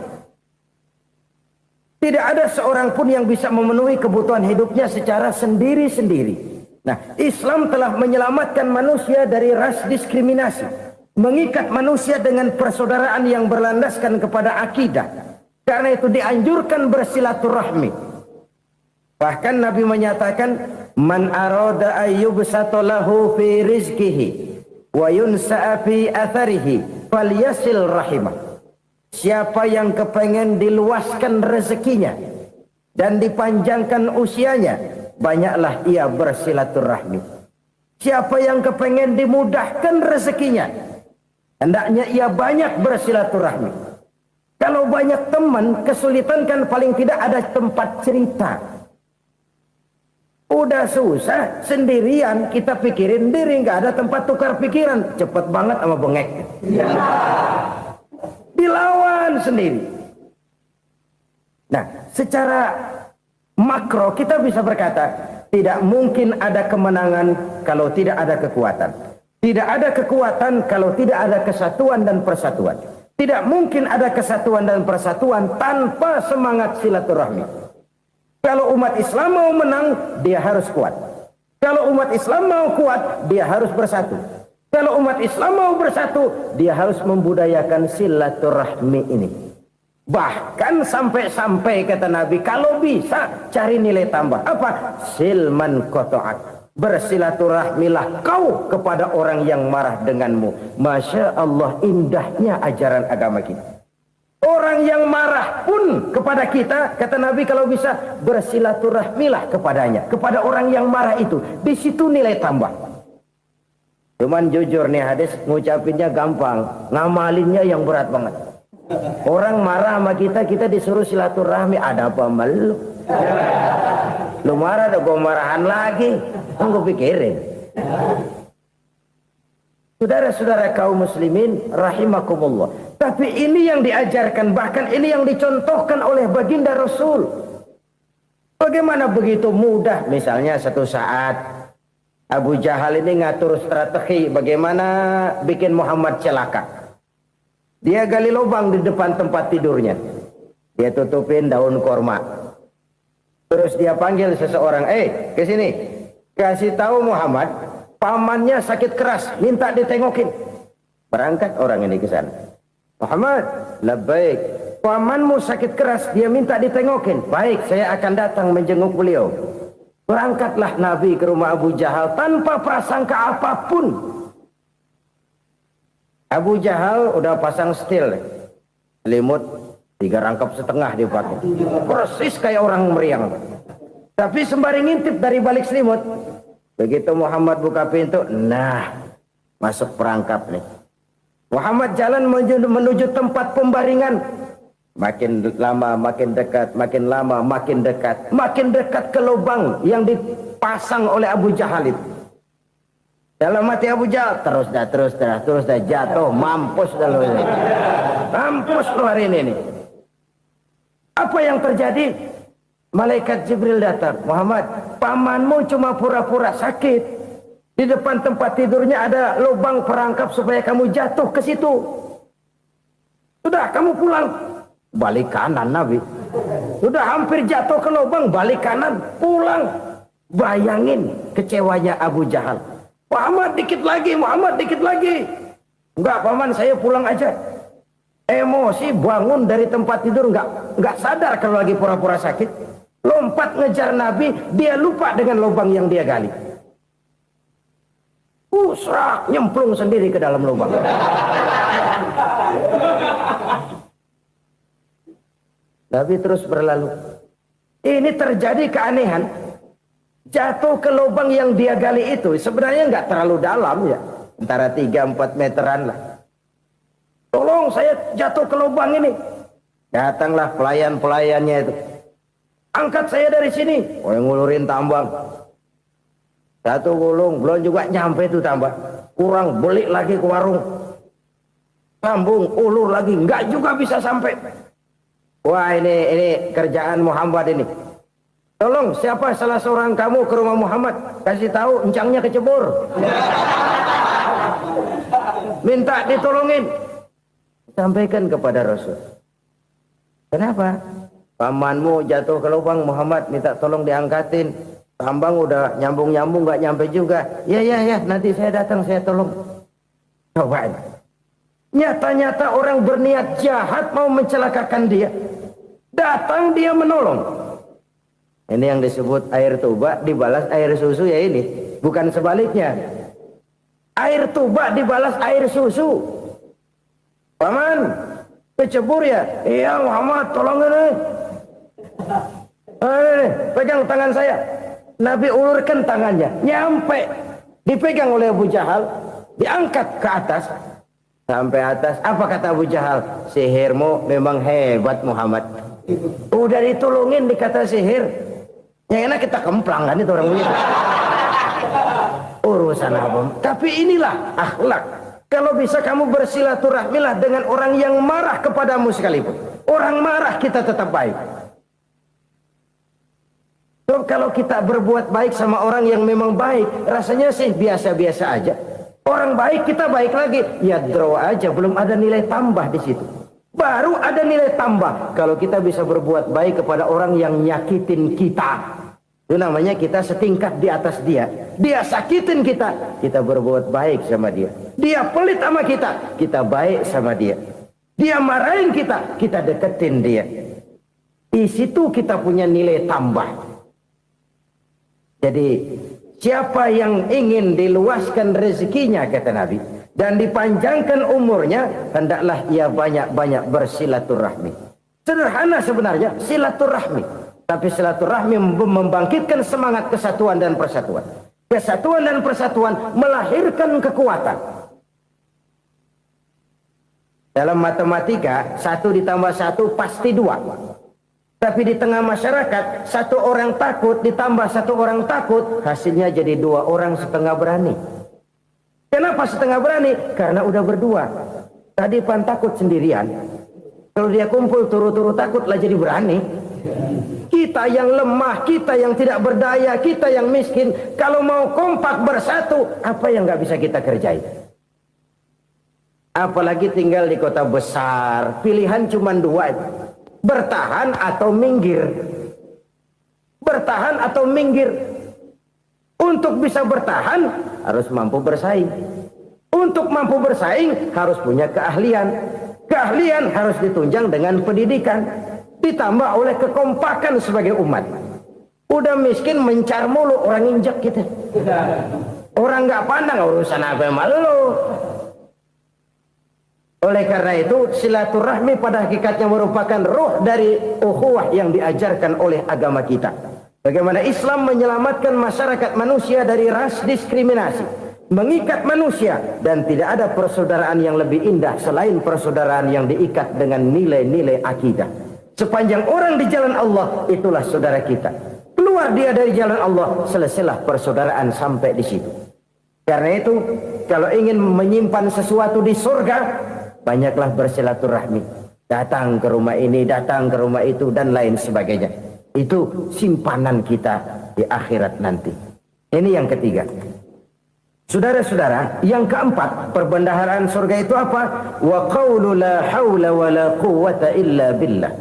Tidak ada seorang pun yang bisa memenuhi kebutuhan hidupnya secara sendiri-sendiri. Nah, Islam telah menyelamatkan manusia dari ras diskriminasi. Mengikat manusia dengan persaudaraan yang berlandaskan kepada akidah. Karena itu dianjurkan bersilaturahmi. Bahkan Nabi menyatakan, man arada ayyubsata lahu fi rizqihi wa yunsa'a fi atharihi falyasil rahimah. Siapa yang kepengen diluaskan rezekinya dan dipanjangkan usianya, banyaklah ia bersilaturahmi. Siapa yang kepengen dimudahkan rezekinya, hendaknya ia banyak bersilaturahmi. Kalau banyak teman, kesulitan kan paling tidak ada tempat cerita. Udah susah, sendirian kita pikirin diri, nggak ada tempat tukar pikiran. Cepet banget sama bengek. Dilawan sendiri. Nah, secara makro kita bisa berkata, tidak mungkin ada kemenangan kalau tidak ada kekuatan. Tidak ada kekuatan kalau tidak ada kesatuan dan persatuan. Tidak mungkin ada kesatuan dan persatuan tanpa semangat silaturahmi. Kalau umat Islam mau menang, dia harus kuat. Kalau umat Islam mau kuat, dia harus bersatu. Kalau umat Islam mau bersatu, dia harus membudayakan silaturahmi ini. Bahkan sampai-sampai kata Nabi, kalau bisa cari nilai tambah. Apa? Silman qata'ak. Bersilaturahmilah kau kepada orang yang marah denganmu. Masya Allah, indahnya ajaran agama kita. Orang yang marah pun kepada kita, kata Nabi, kalau bisa bersilaturahmilah kepadanya, kepada orang yang marah itu. Di situ nilai tambah. Cuman jujur nih hadis, ngucapinnya gampang, ngamalinnya yang berat banget. Orang marah sama kita, kita disuruh silaturahmi, ada apa malu? Lu marah, ada gua marahan lagi. Tunggu pikirin. Saudara-saudara kaum muslimin rahimakumullah. Tapi ini yang diajarkan, bahkan ini yang dicontohkan oleh baginda Rasul. Bagaimana begitu mudah, misalnya satu saat Abu Jahal ini ngatur strategi bagaimana bikin Muhammad celaka. Dia gali lubang di depan tempat tidurnya. Dia tutupin daun korma. Terus dia panggil seseorang, ke sini. Kasih tahu Muhammad, pamannya sakit keras, minta ditengokin. Berangkat orang ini ke sana. Muhammad, labbaik. Pamanmu sakit keras, dia minta ditengokin. Baik, saya akan datang menjenguk beliau. Berangkatlah Nabi ke rumah Abu Jahal tanpa prasangka apapun. Abu Jahal udah pasang setil, selimut 3 rangkap setengah dipakai. Persis kayak orang meriang. Tapi sembari ngintip dari balik selimut, begitu Muhammad buka pintu, nah, masuk perangkap nih. Muhammad jalan menuju tempat pembaringan. Makin lama makin dekat, makin lama makin dekat. Makin dekat ke lubang yang dipasang oleh Abu Jahal itu. Dalam hati Abu Jahal, terus dah jatuh, mampus dah lo ini. Mampus lo hari ini nih. Apa yang terjadi? Malaikat Jibril datang. Muhammad, pamanmu cuma pura-pura sakit. Di depan tempat tidurnya ada lubang perangkap supaya kamu jatuh ke situ. Sudah, kamu pulang. Balik kanan Nabi. Sudah hampir jatuh ke lubang, balik kanan, pulang. Bayangin kecewanya Abu Jahal. Muhammad dikit lagi, Muhammad dikit lagi. Enggak, paman, saya pulang aja. Emosi bangun dari tempat tidur, enggak sadar kalau lagi pura-pura sakit. Lompat ngejar Nabi, dia lupa dengan lubang yang dia gali. Serak, nyemplung sendiri ke dalam lubang. Nabi terus berlalu. Ini terjadi keanehan. Jatuh ke lubang yang dia gali itu sebenarnya nggak terlalu dalam ya, antara 3-4 meteran lah. Tolong, saya jatuh ke lubang ini. Datanglah pelayan-pelayannya itu. Angkat saya dari sini. Oh, yang ngulurin tambang. Satu gulung, belum juga nyampe itu tambang. Kurang, beli lagi ke warung. Sambung, ulur lagi, nggak juga bisa sampai. Wah, ini kerjaan Muhammad ini. Tolong, siapa salah seorang kamu ke rumah Muhammad, kasih tahu encangnya kecebur. Minta ditolongin. Sampaikan kepada Rasul. Kenapa? Pamanmu jatuh ke lubang, Muhammad minta tolong diangkatin. Tambang udah nyambung-nyambung nggak nyampe juga. Ya, nanti saya datang, saya tolong. Coba. Nyata-nyata orang berniat jahat mau mencelakakan dia. Datang dia menolong. Ini yang disebut air tuba dibalas air susu ya ini. Bukan sebaliknya. Air tuba dibalas air susu. Paman, kecebur ya? Iya Muhammad, tolong ini. Pegang tangan saya. Nabi ulurkan tangannya. Nyampe. Dipegang oleh Abu Jahal. Diangkat ke atas. Sampai atas. Apa kata Abu Jahal? Sihirmu memang hebat Muhammad. Udah ditolongin dikata sihir. Yang enak kita kemplang kan itu orang begitu. Urusan apa? Tapi inilah akhlak. Kalau bisa kamu bersilaturahmilah dengan orang yang marah kepadamu sekalipun. Orang marah kita tetap baik. So, kalau kita berbuat baik sama orang yang memang baik, rasanya sih biasa-biasa aja. Orang baik kita baik lagi, ya draw aja, belum ada nilai tambah di situ. Baru ada nilai tambah kalau kita bisa berbuat baik kepada orang yang nyakitin kita. Itu namanya kita setingkat di atas dia. Dia sakitin kita, kita berbuat baik sama dia. Dia pelit sama kita, kita baik sama dia. Dia marahin kita, kita deketin dia. Di situ kita punya nilai tambah. Jadi siapa yang ingin diluaskan rezekinya kata Nabi dan dipanjangkan umurnya, hendaklah ia banyak-banyak bersilaturahmi. Sederhana sebenarnya silaturahmi, tapi silaturahmi membangkitkan semangat kesatuan dan persatuan. Kesatuan dan persatuan melahirkan kekuatan. Dalam matematika 1 ditambah 1 pasti 2. Tapi di tengah masyarakat, 1 orang takut ditambah 1 orang takut, hasilnya jadi 2 orang setengah berani. Kenapa setengah berani? Karena udah berdua. Tadi pan takut sendirian. Kalau dia kumpul turu-turu takutlah jadi berani. Kita yang lemah, kita yang tidak berdaya, kita yang miskin, kalau mau kompak bersatu, apa yang nggak bisa kita kerjain? Apalagi tinggal di kota besar, pilihan cuma 2. Bertahan atau minggir. Bertahan atau minggir. Untuk bisa bertahan harus mampu bersaing. Untuk mampu bersaing harus punya keahlian. Keahlian harus ditunjang dengan pendidikan, ditambah oleh kekompakan sebagai umat. Udah miskin mencar mulu, orang injak kita. Orang nggak pandang urusan apa yang malu. Oleh karena itu silaturahmi pada hakikatnya merupakan roh dari ukhuwah yang diajarkan oleh agama kita. Bagaimana Islam menyelamatkan masyarakat manusia dari ras diskriminasi, mengikat manusia, dan tidak ada persaudaraan yang lebih indah selain persaudaraan yang diikat dengan nilai-nilai akidah. Sepanjang orang di jalan Allah, itulah saudara kita. Keluar dia dari jalan Allah, selesailah persaudaraan sampai di situ. Karena itu, kalau ingin menyimpan sesuatu di surga, banyaklah bersilaturahmi. Datang ke rumah ini, datang ke rumah itu, dan lain sebagainya. Itu simpanan kita di akhirat nanti. Ini yang ketiga. Saudara-saudara, yang keempat, perbendaharaan surga itu apa? Wa qawlu la hawla wa la quwwata illa billah.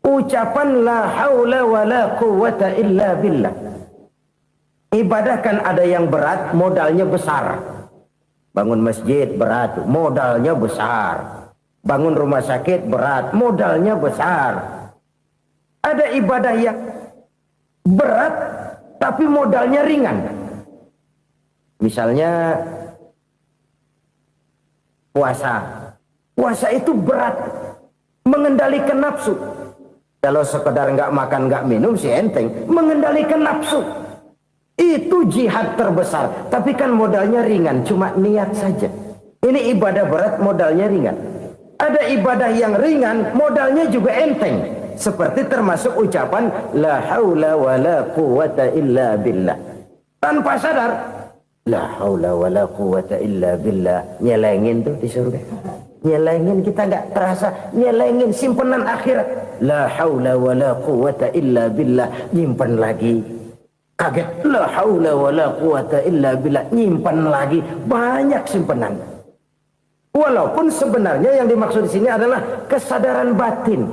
Ucapan la hawla wa la quwwata illa billah. Ibadah kan ada yang berat, modalnya besar. Bangun masjid berat, modalnya besar. Bangun rumah sakit berat, modalnya besar. Ada ibadah yang berat tapi modalnya ringan. Misalnya puasa. Puasa itu berat, mengendalikan nafsu. Kalau sekedar nggak makan nggak minum sih enteng, mengendalikan nafsu. Itu jihad terbesar, tapi kan modalnya ringan, cuma niat saja. Ini ibadah berat, modalnya ringan. Ada ibadah yang ringan, modalnya juga enteng. Seperti termasuk ucapan la haula wa la quwwata illa billah. Tanpa sadar, la haula wa la quwwata illa billah. Nyelengin tuh di surga. Nyelengin, kita nggak terasa, nyelengin simpenan akhirat. La haula wa la quwwata illa billah. Nyimpan lagi. Kaget, la haula wa la quwata illa billah, nyimpan lagi, banyak simpanan. Walaupun sebenarnya yang dimaksud di sini adalah kesadaran batin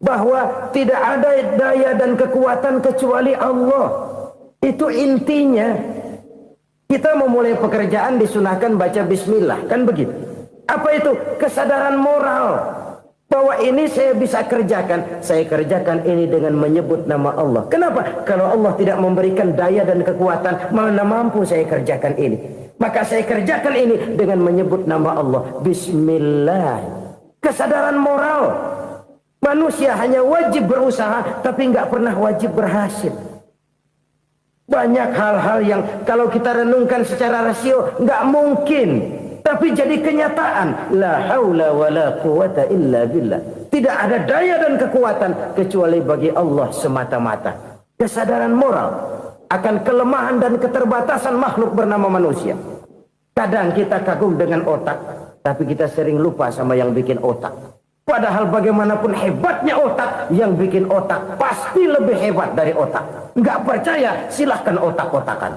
bahwa tidak ada daya dan kekuatan kecuali Allah. Itu intinya. Kita memulai pekerjaan disunahkan baca bismillah, kan begitu. Apa itu? Kesadaran moral Bahwa ini saya bisa kerjakan. Saya kerjakan ini dengan menyebut nama Allah. Kenapa? Kalau Allah tidak memberikan daya dan kekuatan, mana mampu saya kerjakan ini. Maka saya kerjakan ini dengan menyebut nama Allah. Bismillah. Kesadaran moral. Manusia hanya wajib berusaha, tapi nggak pernah wajib berhasil. Banyak hal-hal yang kalau kita renungkan secara rasio nggak mungkin. Tapi jadi kenyataan. La haula wa la quwata illa billah. Tidak ada daya dan kekuatan kecuali bagi Allah semata-mata. Kesadaran moral akan kelemahan dan keterbatasan makhluk bernama manusia. Kadang kita kagum dengan otak, tapi kita sering lupa sama yang bikin otak. Padahal bagaimanapun hebatnya otak, yang bikin otak pasti lebih hebat dari otak. Nggak percaya, silahkan otak-otakan.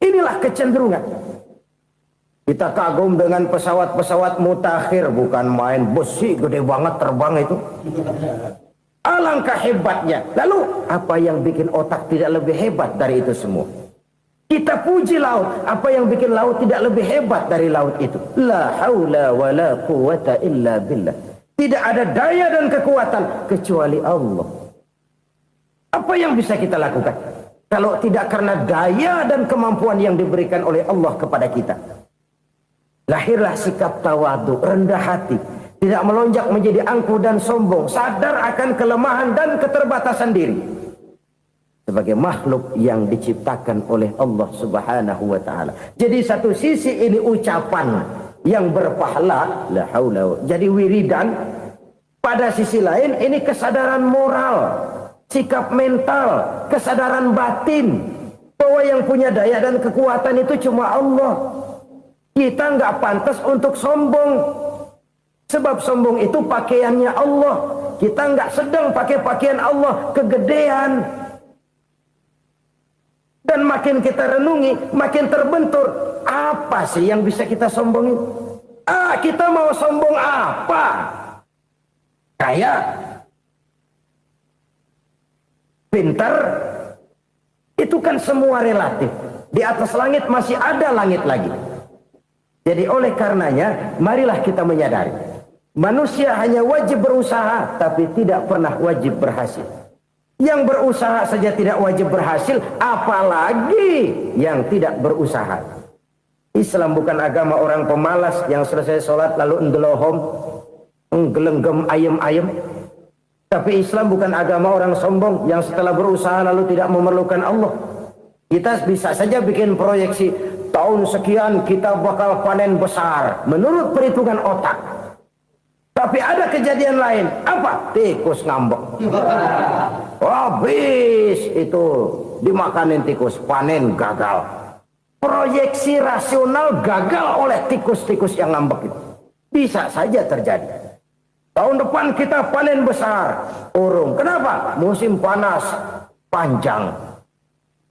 Inilah kecenderungan. Kita kagum dengan pesawat-pesawat mutakhir, bukan main, besi gede banget terbang itu. Alangkah hebatnya. Lalu apa yang bikin otak tidak lebih hebat dari itu semua? Kita puji laut, apa yang bikin laut tidak lebih hebat dari laut itu? La haula wa la quwata illa billah. Tidak ada daya dan kekuatan kecuali Allah. Apa yang bisa kita lakukan kalau tidak karena daya dan kemampuan yang diberikan oleh Allah kepada kita? Lahirlah sikap tawadu, rendah hati, tidak melonjak menjadi angkuh dan sombong, sadar akan kelemahan dan keterbatasan diri. Sebagai makhluk yang diciptakan oleh Allah Subhanahu wa ta'ala. Jadi satu sisi ini ucapan yang berpahala, la haula, jadi wiridan. Pada sisi lain ini kesadaran moral, sikap mental, kesadaran batin, bahwa yang punya daya dan kekuatan itu cuma Allah. Kita nggak pantas untuk sombong, sebab sombong itu pakaiannya Allah. Kita nggak sedang pakai pakaian Allah, kegedean. Dan makin kita renungi, makin terbentur. Apa sih yang bisa kita sombongin? Kita mau sombong apa? Kaya, pintar, itu kan semua relatif. Di atas langit masih ada langit lagi. Jadi oleh karenanya, marilah kita menyadari. Manusia hanya wajib berusaha, tapi tidak pernah wajib berhasil. Yang berusaha saja tidak wajib berhasil, apalagi yang tidak berusaha. Islam bukan agama orang pemalas yang selesai sholat lalu endelohom, nggelenggem ayem-ayem. Tapi Islam bukan agama orang sombong yang setelah berusaha lalu tidak memerlukan Allah. Kita bisa saja bikin proyeksi, tahun sekian kita bakal panen besar menurut perhitungan otak. Tapi ada kejadian lain. Apa? Tikus ngambek. Habis itu dimakanin tikus, panen gagal. Proyeksi rasional gagal oleh tikus-tikus yang ngambek itu. Bisa saja terjadi. Tahun depan kita panen besar, urung. Kenapa? Musim panas panjang.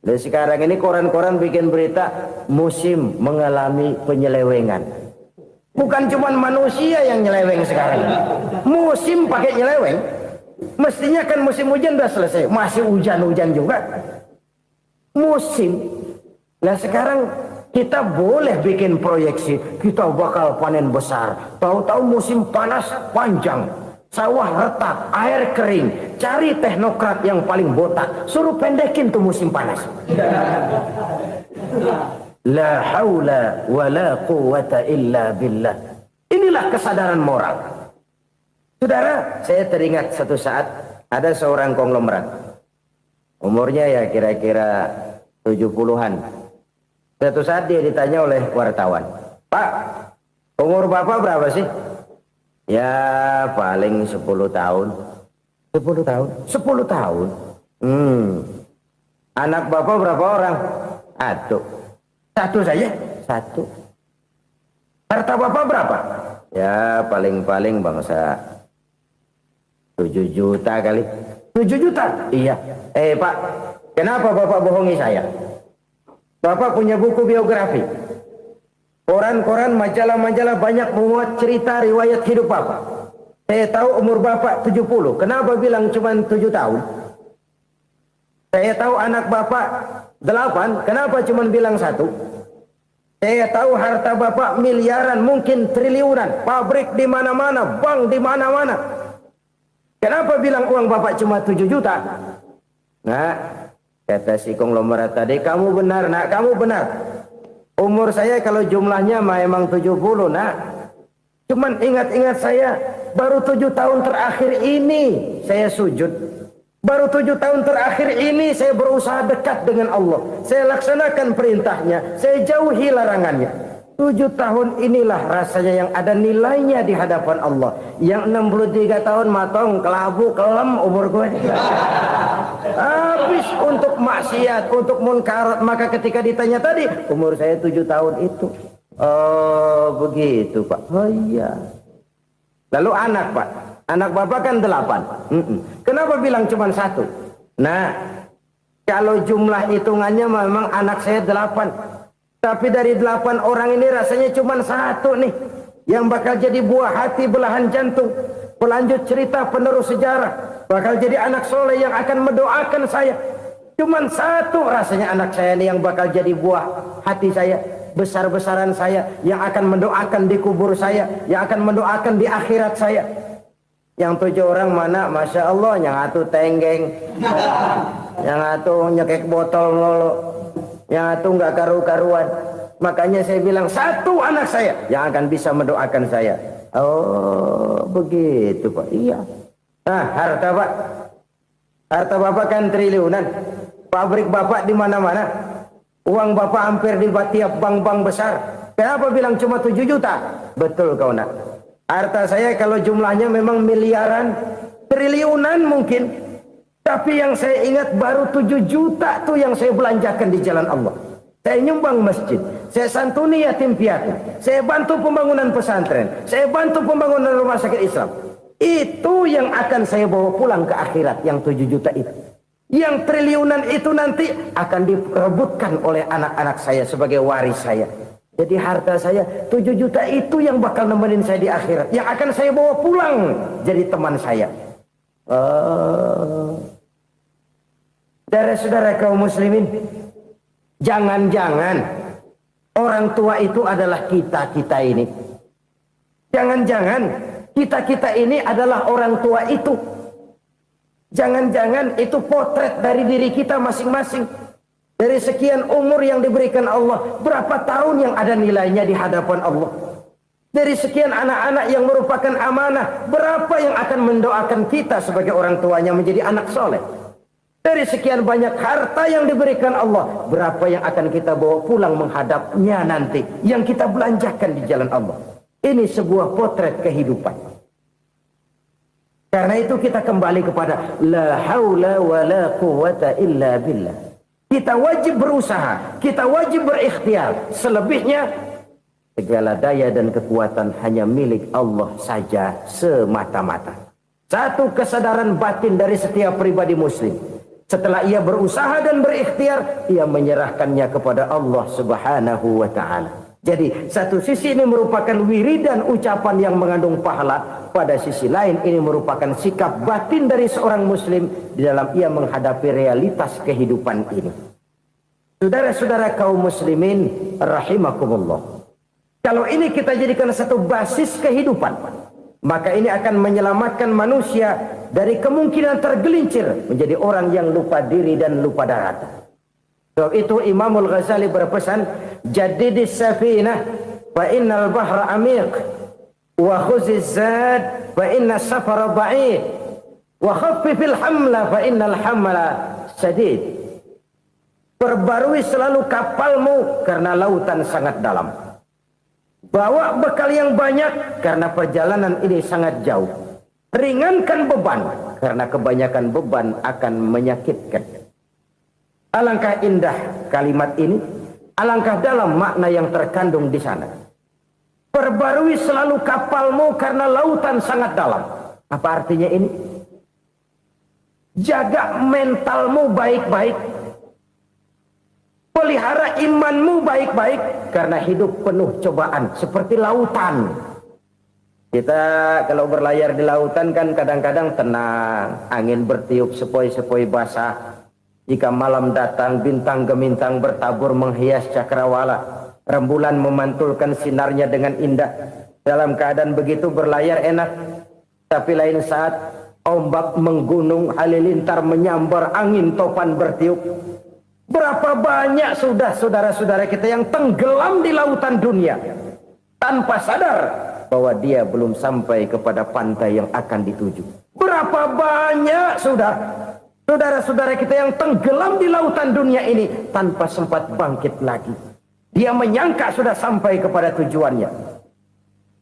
Dan sekarang ini koran-koran bikin berita musim mengalami penyelewengan. Bukan cuma manusia yang nyeleweng sekarang. Musim pakai nyeleweng. Mestinya kan musim hujan udah selesai, masih hujan-hujan juga. Musim. Nah sekarang kita boleh bikin proyeksi, kita bakal panen besar. Tahu-tahu musim panas panjang, sawah retak, air kering. Cari teknokrat yang paling botak, suruh pendekin tuh musim panas. La haula wa la quwata illa billah. Inilah kesadaran moral. Saudara, saya teringat satu saat ada seorang konglomerat. Umurnya ya kira-kira 70-an. Suatu saat dia ditanya oleh wartawan, "Pak, umur Bapak berapa sih?" "Ya paling 10 tahun." 10 tahun? 10 tahun? Anak Bapak berapa orang? Satu saja? Satu. Harta Bapak berapa? Ya paling-paling bangsa 7 juta kali. 7 juta? Iya. Pak, kenapa Bapak bohongi saya? Bapak punya buku biografi. Koran-koran, majalah-majalah banyak memuat cerita riwayat hidup Bapak. Saya tahu umur Bapak 70. Kenapa bilang cuma 7 tahun? Saya tahu anak Bapak 8. Kenapa cuma bilang 1? Saya tahu harta bapak miliaran, mungkin triliunan, pabrik di mana-mana, bank di mana-mana. Kenapa bilang uang bapak cuma 7 juta? Nah, kata si konglomerat tadi, kamu benar nak, kamu benar. Umur saya kalau jumlahnya memang 70 nak. Cuman ingat-ingat saya, baru 7 tahun terakhir ini saya sujud. Baru 7 tahun terakhir ini saya berusaha dekat dengan Allah. Saya laksanakan perintahnya, saya jauhi larangannya. 7 tahun inilah rasanya yang ada nilainya di hadapan Allah. Yang 63 tahun matong, kelabu, kelem umur gue. Habis untuk maksiat, untuk munkarat. Maka ketika ditanya tadi, umur saya 7 tahun itu. Oh begitu Pak. Oh iya. Lalu anak Pak. Anak bapak kan 8. Kenapa bilang cuma 1? Nah, kalau jumlah hitungannya memang anak saya 8. Tapi dari 8 orang ini rasanya cuma 1 nih yang bakal jadi buah hati, belahan jantung, pelanjut cerita, penerus sejarah, bakal jadi anak soleh yang akan mendoakan saya. Cuma 1 rasanya anak saya ini yang bakal jadi buah hati saya, besar-besaran saya, yang akan mendoakan di kubur saya, yang akan mendoakan di akhirat saya. Yang 7 orang mana, masya Allah, yang 1 tenggeng, yang 1 nyekek botol mulu, yang 1 nggak karu-karuan. Makanya saya bilang 1 anak saya yang akan bisa mendoakan saya. Oh begitu Pak. Iya. Nah harta Pak, harta bapak kan triliunan, pabrik bapak di mana-mana, uang bapak hampir di tiap bank-bank besar. Kenapa bilang cuma 7 juta? Betul kau nak. Harta saya kalau jumlahnya memang miliaran, triliunan mungkin. Tapi yang saya ingat baru 7 juta tuh yang saya belanjakan di jalan Allah. Saya nyumbang masjid, saya santuni yatim piatu, saya bantu pembangunan pesantren, saya bantu pembangunan rumah sakit Islam. Itu yang akan saya bawa pulang ke akhirat, yang 7 juta itu. Yang triliunan itu nanti akan diperebutkan oleh anak-anak saya sebagai waris saya. Jadi harta saya 7 juta itu yang bakal nemenin saya di akhirat, yang akan saya bawa pulang jadi teman saya. Saudara-saudara kaum muslimin, jangan-jangan orang tua itu adalah kita-kita ini. Jangan-jangan kita-kita ini adalah orang tua itu. Jangan-jangan itu potret dari diri kita masing-masing. Dari sekian umur yang diberikan Allah, berapa tahun yang ada nilainya di hadapan Allah? Dari sekian anak-anak yang merupakan amanah, berapa yang akan mendoakan kita sebagai orang tuanya menjadi anak soleh? Dari sekian banyak harta yang diberikan Allah, berapa yang akan kita bawa pulang menghadapnya nanti, yang kita belanjakan di jalan Allah? Ini sebuah potret kehidupan. Karena itu kita kembali kepada la haula wa la quwata illa billah. Kita wajib berusaha, kita wajib berikhtiar. Selebihnya, segala daya dan kekuatan hanya milik Allah saja semata-mata. Satu kesadaran batin dari setiap pribadi muslim. Setelah ia berusaha dan berikhtiar, ia menyerahkannya kepada Allah Subhanahu wa ta'ala. Jadi satu sisi ini merupakan wiridan ucapan yang mengandung pahala. Pada sisi lain ini merupakan sikap batin dari seorang muslim di dalam ia menghadapi realitas kehidupan ini. Saudara-saudara kaum muslimin rahimakumullah. Kalau ini kita jadikan satu basis kehidupan, maka ini akan menyelamatkan manusia dari kemungkinan tergelincir menjadi orang yang lupa diri dan lupa darat. Sebab itu Imamul Ghazali berpesan, jaddidis safinah fa innal bahra amiq wa khuziz zad fa inna safara ba'id wa khaffifil hamla fa innal hamla sadid. Perbarui selalu kapalmu karena lautan sangat dalam. Bawa bekal yang banyak karena perjalanan ini sangat jauh. Ringankan beban karena kebanyakan beban akan menyakitkan. Alangkah indah kalimat ini, alangkah dalam makna yang terkandung di sana. Perbarui selalu kapalmu karena lautan sangat dalam. Apa artinya ini? Jaga mentalmu baik-baik. Pelihara imanmu baik-baik karena hidup penuh cobaan seperti lautan. Kita kalau berlayar di lautan kan kadang-kadang tenang, angin bertiup sepoi-sepoi basah. Jika malam datang bintang gemintang bertabur menghias cakrawala. Rembulan memantulkan sinarnya dengan indah. Dalam keadaan begitu berlayar enak. Tapi lain saat ombak menggunung, halilintar menyambar, angin topan bertiup. Berapa banyak sudah saudara-saudara kita yang tenggelam di lautan dunia tanpa sadar bahwa dia belum sampai kepada pantai yang akan dituju. Berapa banyak sudah saudara-saudara kita yang tenggelam di lautan dunia ini tanpa sempat bangkit lagi. Dia menyangka sudah sampai kepada tujuannya.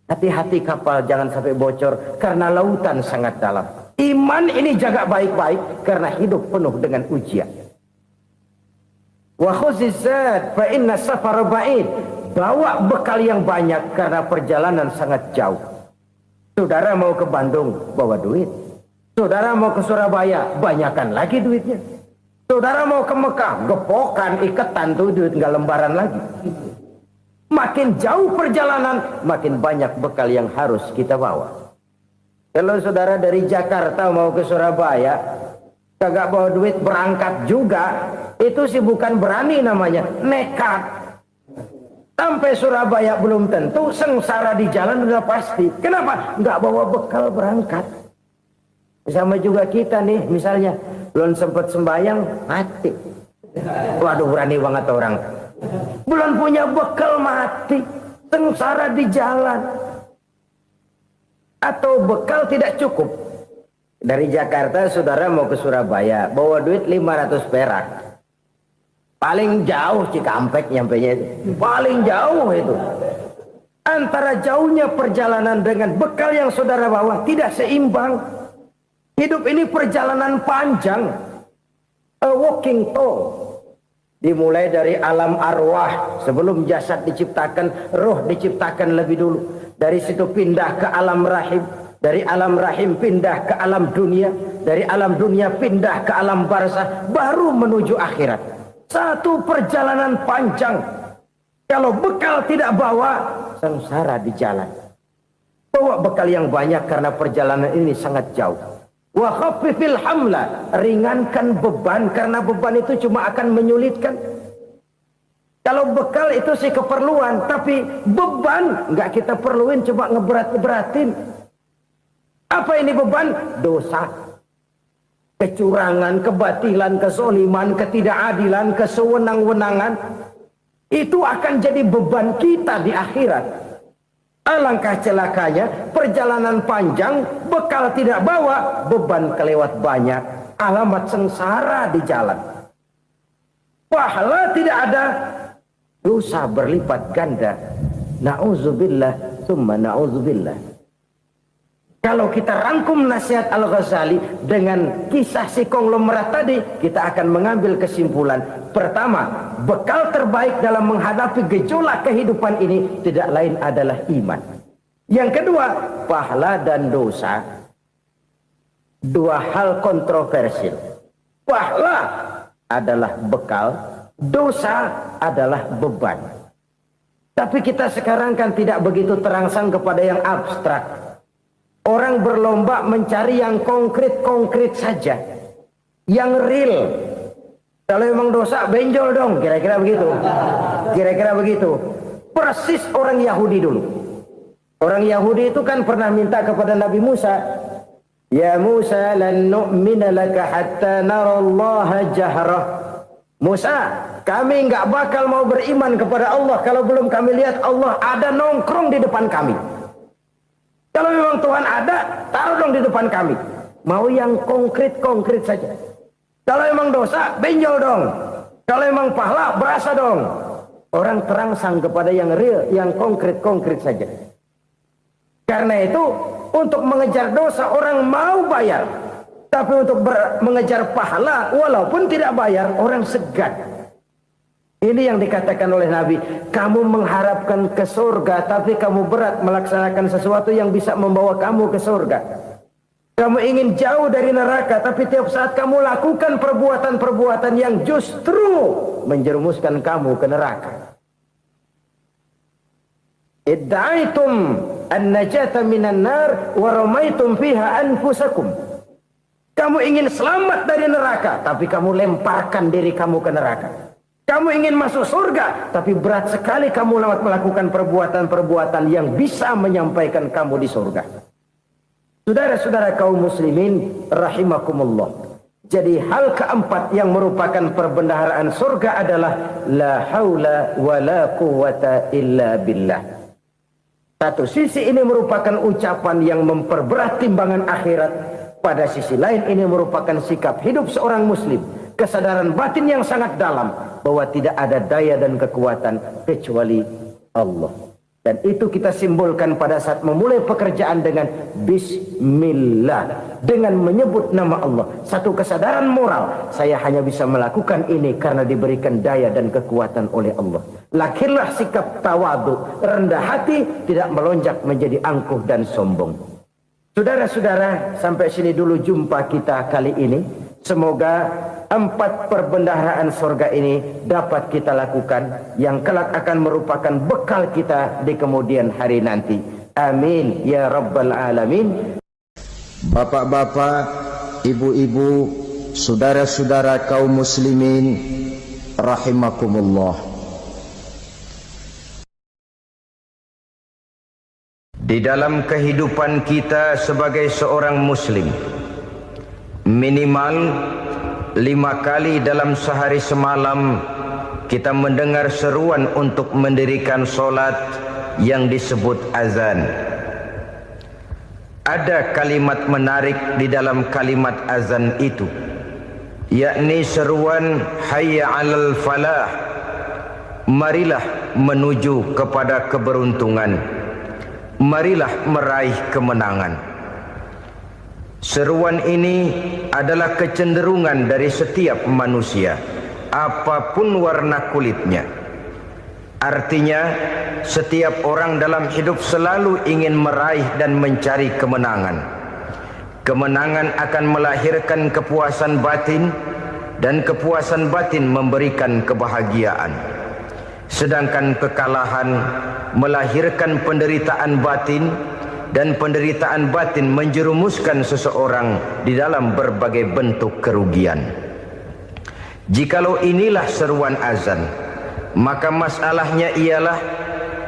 Hati-hati kapal jangan sampai bocor karena lautan sangat dalam. Iman ini jaga baik-baik karena hidup penuh dengan ujian. Wa khuzizat fa inna safar ba'id. Bawa bekal yang banyak karena perjalanan sangat jauh. Saudara mau ke Bandung, bawa duit. Saudara mau ke Surabaya, banyakkan lagi duitnya. Saudara mau ke Mekah, gepokan, iketan tuh duit nggak lembaran lagi. Makin jauh perjalanan, makin banyak bekal yang harus kita bawa. Kalau saudara dari Jakarta mau ke Surabaya, kagak bawa duit berangkat juga, itu sih bukan berani namanya, nekat. Sampai Surabaya belum tentu, sengsara di jalan udah pasti. Kenapa? Nggak bawa bekal berangkat. Sama juga kita nih, misalnya belum sempat sembahyang, mati. Waduh, berani banget orang. Belum punya bekal, mati. Sengsara di jalan. Atau bekal tidak cukup. Dari Jakarta saudara mau ke Surabaya, bawa duit 500 perak. Paling jauh Cikampek nyampenya itu. Paling jauh itu. Antara jauhnya perjalanan dengan bekal yang saudara bawa tidak seimbang. Hidup ini perjalanan panjang. A walking tour. Dimulai dari alam arwah. Sebelum jasad diciptakan, roh diciptakan lebih dulu. Dari situ pindah ke alam rahim. Dari alam rahim pindah ke alam dunia. Dari alam dunia pindah ke alam barzah. Baru menuju akhirat. Satu perjalanan panjang. Kalau bekal tidak bawa, sengsara di jalan. Bawa bekal yang banyak karena perjalanan ini sangat jauh. Wa khaffifil hamla, ringankan beban karena beban itu cuma akan menyulitkan. Kalau bekal itu sih keperluan, tapi beban nggak kita perluin, cuma ngeberat-beratin. Apa ini beban? Dosa. Kecurangan, kebatilan, kezoliman, ketidakadilan, kesewenang-wenangan. Itu akan jadi beban kita di akhirat. Alangkah celakanya, perjalanan panjang, bekal tidak bawa, beban kelewat banyak. Alamat sengsara di jalan. Pahala tidak ada, dosa berlipat ganda. Na'udzubillah, summa na'udzubillah. Kalau kita rangkum nasihat Al-Ghazali dengan kisah si konglomerat tadi, kita akan mengambil kesimpulan. Pertama, bekal terbaik dalam menghadapi gejolak kehidupan ini tidak lain adalah iman. Yang kedua, pahala dan dosa. Dua hal kontroversial. Pahala adalah bekal, dosa adalah beban. Tapi kita sekarang kan tidak begitu terangsang kepada yang abstrak. Orang berlomba mencari yang konkret-konkret saja. Yang real. Kalau memang dosa, benjol dong. Kira-kira begitu. Kira-kira begitu. Persis orang Yahudi dulu. Orang Yahudi itu kan pernah minta kepada Nabi Musa. Ya Musa, lan nu'mina laka hatta narallaha jahrah. Musa, kami nggak bakal mau beriman kepada Allah kalau belum kami lihat Allah ada nongkrong di depan kami. Kalau memang Tuhan ada, taruh dong di depan kami. Mau yang konkret-konkret saja. Kalau memang dosa, benjol dong. Kalau memang pahala, berasa dong. Orang terangsang kepada yang real, yang konkret-konkret saja. Karena itu, untuk mengejar dosa, orang mau bayar. Tapi untuk mengejar pahala, walaupun tidak bayar, orang segan. Ini yang dikatakan oleh Nabi, kamu mengharapkan ke surga, tapi kamu berat melaksanakan sesuatu yang bisa membawa kamu ke surga. Kamu ingin jauh dari neraka, tapi tiap saat kamu lakukan perbuatan-perbuatan yang justru menjerumuskan kamu ke neraka. Idda'aitum an-najata minan nar wa ramaitum fiha anfusakum. Kamu ingin selamat dari neraka, tapi kamu lemparkan diri kamu ke neraka. Kamu ingin masuk surga, tapi berat sekali kamu melakukan perbuatan-perbuatan yang bisa menyampaikan kamu di surga. Saudara-saudara kaum muslimin rahimakumullah. Jadi hal keempat yang merupakan perbendaharaan surga adalah la haula wa la quwwata illa billah. Satu sisi ini merupakan ucapan yang memperberat timbangan akhirat. Pada sisi lain ini merupakan sikap hidup seorang muslim. Kesadaran batin yang sangat dalam bahwa tidak ada daya dan kekuatan kecuali Allah. Dan itu kita simbolkan pada saat memulai pekerjaan dengan Bismillah, dengan menyebut nama Allah. Satu kesadaran moral, saya hanya bisa melakukan ini karena diberikan daya dan kekuatan oleh Allah. Lahirlah sikap tawadu, rendah hati, tidak melonjak menjadi angkuh dan sombong. Saudara-saudara, sampai sini dulu jumpa kita kali ini. Semoga 4 perbendaharaan surga ini dapat kita lakukan, yang kelak akan merupakan bekal kita di kemudian hari nanti. Amin ya rabbal alamin. Bapak-bapak, ibu-ibu, saudara-saudara kaum muslimin rahimakumullah. Di dalam kehidupan kita sebagai seorang muslim, minimal 5 kali dalam sehari semalam kita mendengar seruan untuk mendirikan solat yang disebut azan. Ada kalimat menarik di dalam kalimat azan itu, yakni seruan hayya 'alal falah, marilah menuju kepada keberuntungan, marilah meraih kemenangan. Seruan ini adalah kecenderungan dari setiap manusia, apapun warna kulitnya. Artinya, setiap orang dalam hidup selalu ingin meraih dan mencari kemenangan. Kemenangan akan melahirkan kepuasan batin, dan kepuasan batin memberikan kebahagiaan. Sedangkan kekalahan melahirkan penderitaan batin, dan penderitaan batin menjerumuskan seseorang di dalam berbagai bentuk kerugian. Jikalau inilah seruan azan, maka masalahnya ialah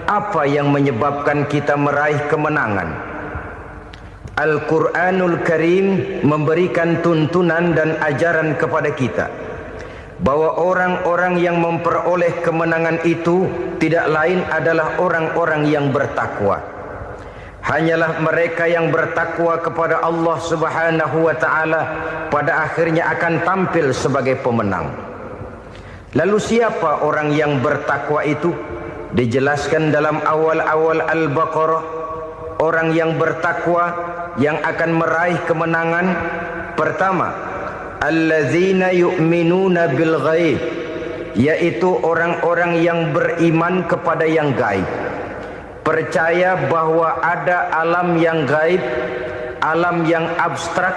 apa yang menyebabkan kita meraih kemenangan. Al-Quranul Karim memberikan tuntunan dan ajaran kepada kita bahwa orang-orang yang memperoleh kemenangan itu tidak lain adalah orang-orang yang bertakwa. Hanyalah mereka yang bertakwa kepada Allah Subhanahu wa ta'ala pada akhirnya akan tampil sebagai pemenang. Lalu siapa orang yang bertakwa itu? Dijelaskan dalam awal-awal Al-Baqarah, orang yang bertakwa yang akan meraih kemenangan. Pertama, allazina yu'minuna bil ghaib, yaitu orang-orang yang beriman kepada yang gaib. Percaya bahwa ada alam yang gaib, alam yang abstrak,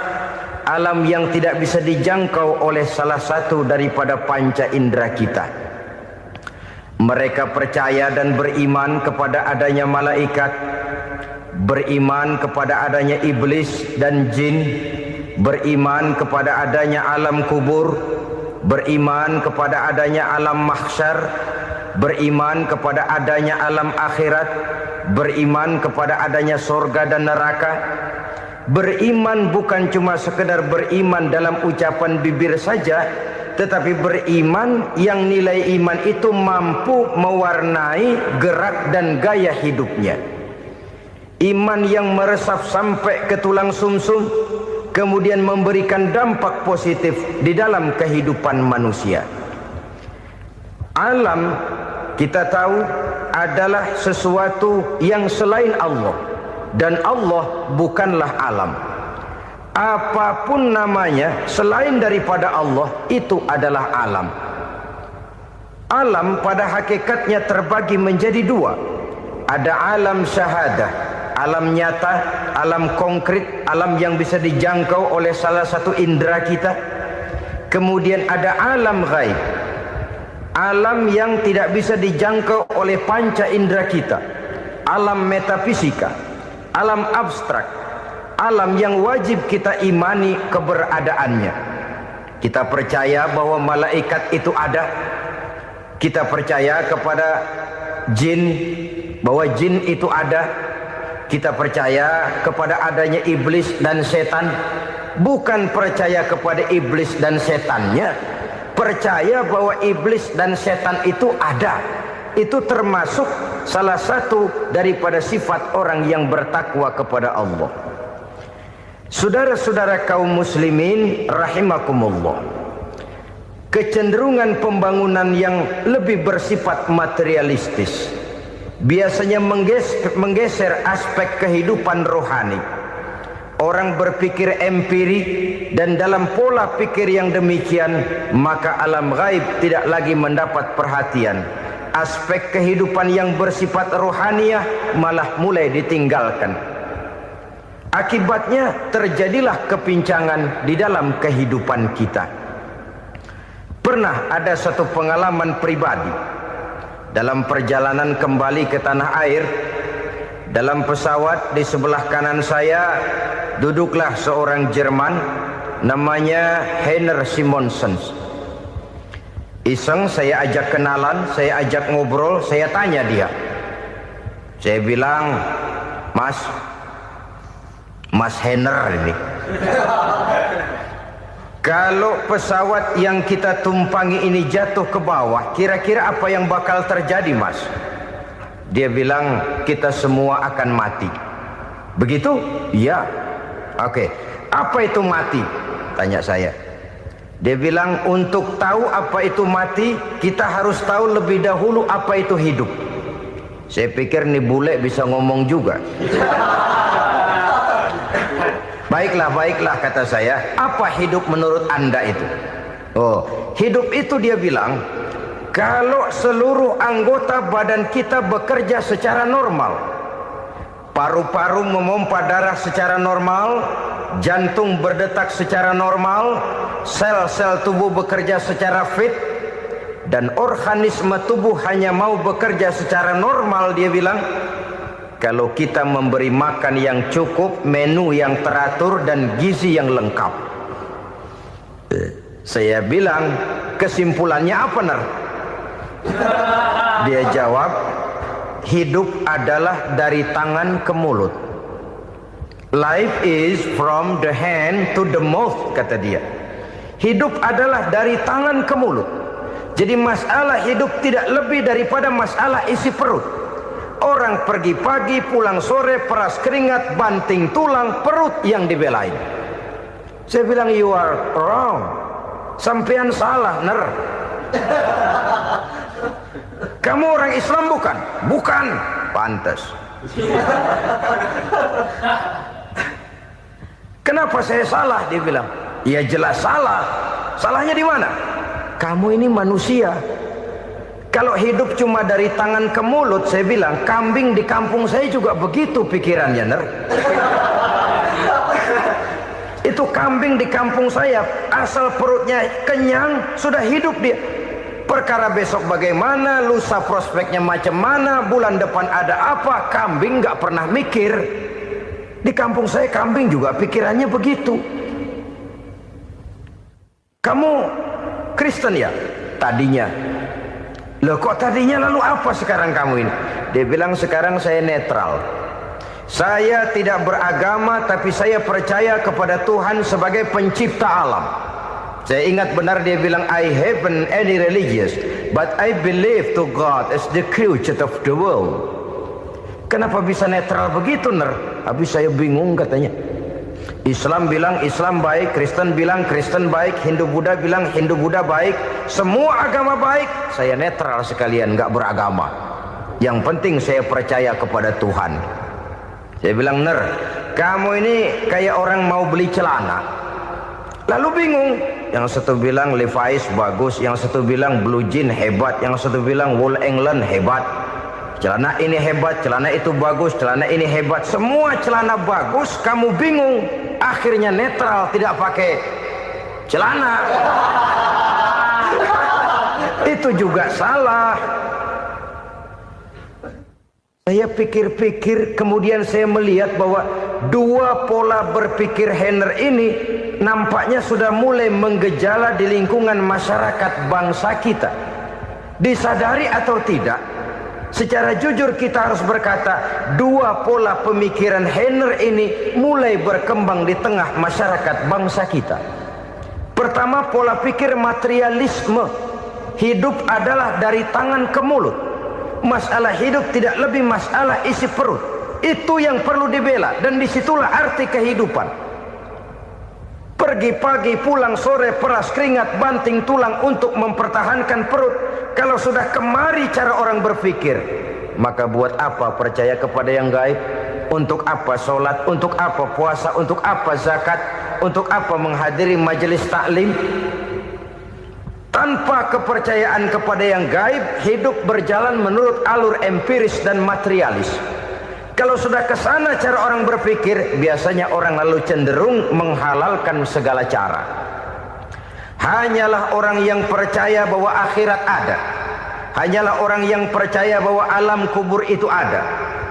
alam yang tidak bisa dijangkau oleh salah satu daripada panca indera kita. Mereka percaya dan beriman kepada adanya malaikat, beriman kepada adanya iblis dan jin, beriman kepada adanya alam kubur, beriman kepada adanya alam mahsyar, beriman kepada adanya alam akhirat, beriman kepada adanya surga dan neraka. Beriman bukan cuma sekedar beriman dalam ucapan bibir saja, tetapi beriman yang nilai iman itu mampu mewarnai gerak dan gaya hidupnya. Iman yang meresap sampai ke tulang sumsum, kemudian memberikan dampak positif di dalam kehidupan manusia. Alam, kita tahu, adalah sesuatu yang selain Allah, dan Allah bukanlah alam. Apapun namanya selain daripada Allah, itu adalah alam. Alam pada hakikatnya terbagi menjadi 2. Ada alam syahadah, alam nyata, alam konkret, alam yang bisa dijangkau oleh salah satu indera kita. Kemudian ada alam ghaib, alam yang tidak bisa dijangkau oleh panca indera kita, alam metafisika, alam abstrak, alam yang wajib kita imani keberadaannya. Kita percaya bahwa malaikat itu ada, Kita percaya kepada jin, bahwa jin itu ada. Kita percaya kepada adanya iblis dan setan. Bukan percaya kepada iblis dan setannya, percaya bahwa iblis dan setan itu ada. Itu termasuk salah satu daripada sifat orang yang bertakwa kepada Allah. Saudara-saudara kaum muslimin rahimakumullah, kecenderungan pembangunan yang lebih bersifat materialistis biasanya menggeser aspek kehidupan rohani. Orang berpikir empiri, dan dalam pola pikir yang demikian maka alam gaib tidak lagi mendapat perhatian. Aspek kehidupan yang bersifat rohaniah malah mulai ditinggalkan. Akibatnya terjadilah kepincangan di dalam kehidupan kita. Pernah ada satu pengalaman pribadi dalam perjalanan kembali ke tanah air. Dalam pesawat di sebelah kanan saya duduklah seorang Jerman namanya Heiner Simonsen. Iseng saya ajak kenalan, saya ajak ngobrol, saya tanya dia. Saya bilang, Mas Heiner ini, kalau pesawat yang kita tumpangi ini jatuh ke bawah, kira-kira apa yang bakal terjadi, Mas? Dia bilang, kita semua akan mati. Begitu? Iya. Oke. Apa itu mati? Tanya saya. Dia bilang, untuk tahu apa itu mati, kita harus tahu lebih dahulu apa itu hidup. Saya pikir nih bule bisa ngomong juga. Baiklah kata saya. Apa hidup menurut Anda itu? Oh, hidup itu dia bilang, kalau seluruh anggota badan kita bekerja secara normal, paru-paru memompa darah secara normal, jantung berdetak secara normal, sel-sel tubuh bekerja secara fit, dan organisme tubuh hanya mau bekerja secara normal, dia bilang, kalau kita memberi makan yang cukup, menu yang teratur, dan gizi yang lengkap. Saya bilang, kesimpulannya apa, Ner? Dia jawab, hidup adalah dari tangan ke mulut. Life is from the hand to the mouth, kata dia. Hidup adalah dari tangan ke mulut. Jadi masalah hidup tidak lebih daripada masalah isi perut. Orang pergi pagi, pulang sore, peras keringat, banting tulang, perut yang dibelain. Saya bilang, you are wrong. Sampean salah, Ner. Kamu orang Islam bukan? Bukan. Pantas. Kenapa saya salah? Dia bilang, ya jelas salah. Salahnya di mana? Kamu ini manusia. Kalau hidup cuma dari tangan ke mulut, saya bilang, kambing di kampung saya juga begitu pikirannya, Ner. Itu kambing di kampung saya, asal perutnya kenyang, sudah hidup dia. Perkara besok bagaimana, lusa prospeknya macam mana, bulan depan ada apa, kambing nggak pernah mikir. Di kampung saya kambing juga pikirannya begitu. Kamu Kristen ya? Tadinya. Loh kok tadinya, lalu apa sekarang kamu ini? Dia bilang, sekarang saya netral. Saya tidak beragama, tapi saya percaya kepada Tuhan sebagai pencipta alam. Saya ingat benar dia bilang, I haven't any religious, but I believe to God as the creator of the world. Kenapa bisa netral begitu, Ner? Habis saya bingung katanya. Islam bilang Islam baik, Kristen bilang Kristen baik, Hindu Buddha bilang Hindu Buddha baik, semua agama baik. Saya netral sekalian, nggak beragama. Yang penting saya percaya kepada Tuhan. Saya bilang, Ner, kamu ini kayak orang mau beli celana, lalu bingung. Yang satu bilang Levi's bagus, yang satu bilang Blue Jean hebat, yang satu bilang Wool England hebat. Celana ini hebat, celana itu bagus, celana ini hebat, semua celana bagus, kamu bingung. Akhirnya netral, tidak pakai celana. Itu juga salah. Saya pikir-pikir, kemudian saya melihat bahwa dua pola berpikir Heiner ini nampaknya sudah mulai menggejala di lingkungan masyarakat bangsa kita. Disadari atau tidak, secara jujur kita harus berkata, dua pola pemikiran Henner ini mulai berkembang di tengah masyarakat bangsa kita. Pertama, pola pikir materialisme. Hidup adalah dari tangan ke mulut. Masalah hidup tidak lebih masalah isi perut. Itu yang perlu dibela, dan disitulah arti kehidupan. Pergi pagi, pulang sore, peras keringat, banting tulang untuk mempertahankan perut. Kalau sudah kemari cara orang berpikir, maka buat apa percaya kepada yang gaib? Untuk apa sholat? Untuk apa puasa? Untuk apa zakat? Untuk apa menghadiri majelis taklim? Tanpa kepercayaan kepada yang gaib, hidup berjalan menurut alur empiris dan materialis. Kalau sudah ke sana cara orang berpikir, biasanya orang lalu cenderung menghalalkan segala cara. Hanyalah orang yang percaya bahwa akhirat ada. Hanyalah orang yang percaya bahwa alam kubur itu ada.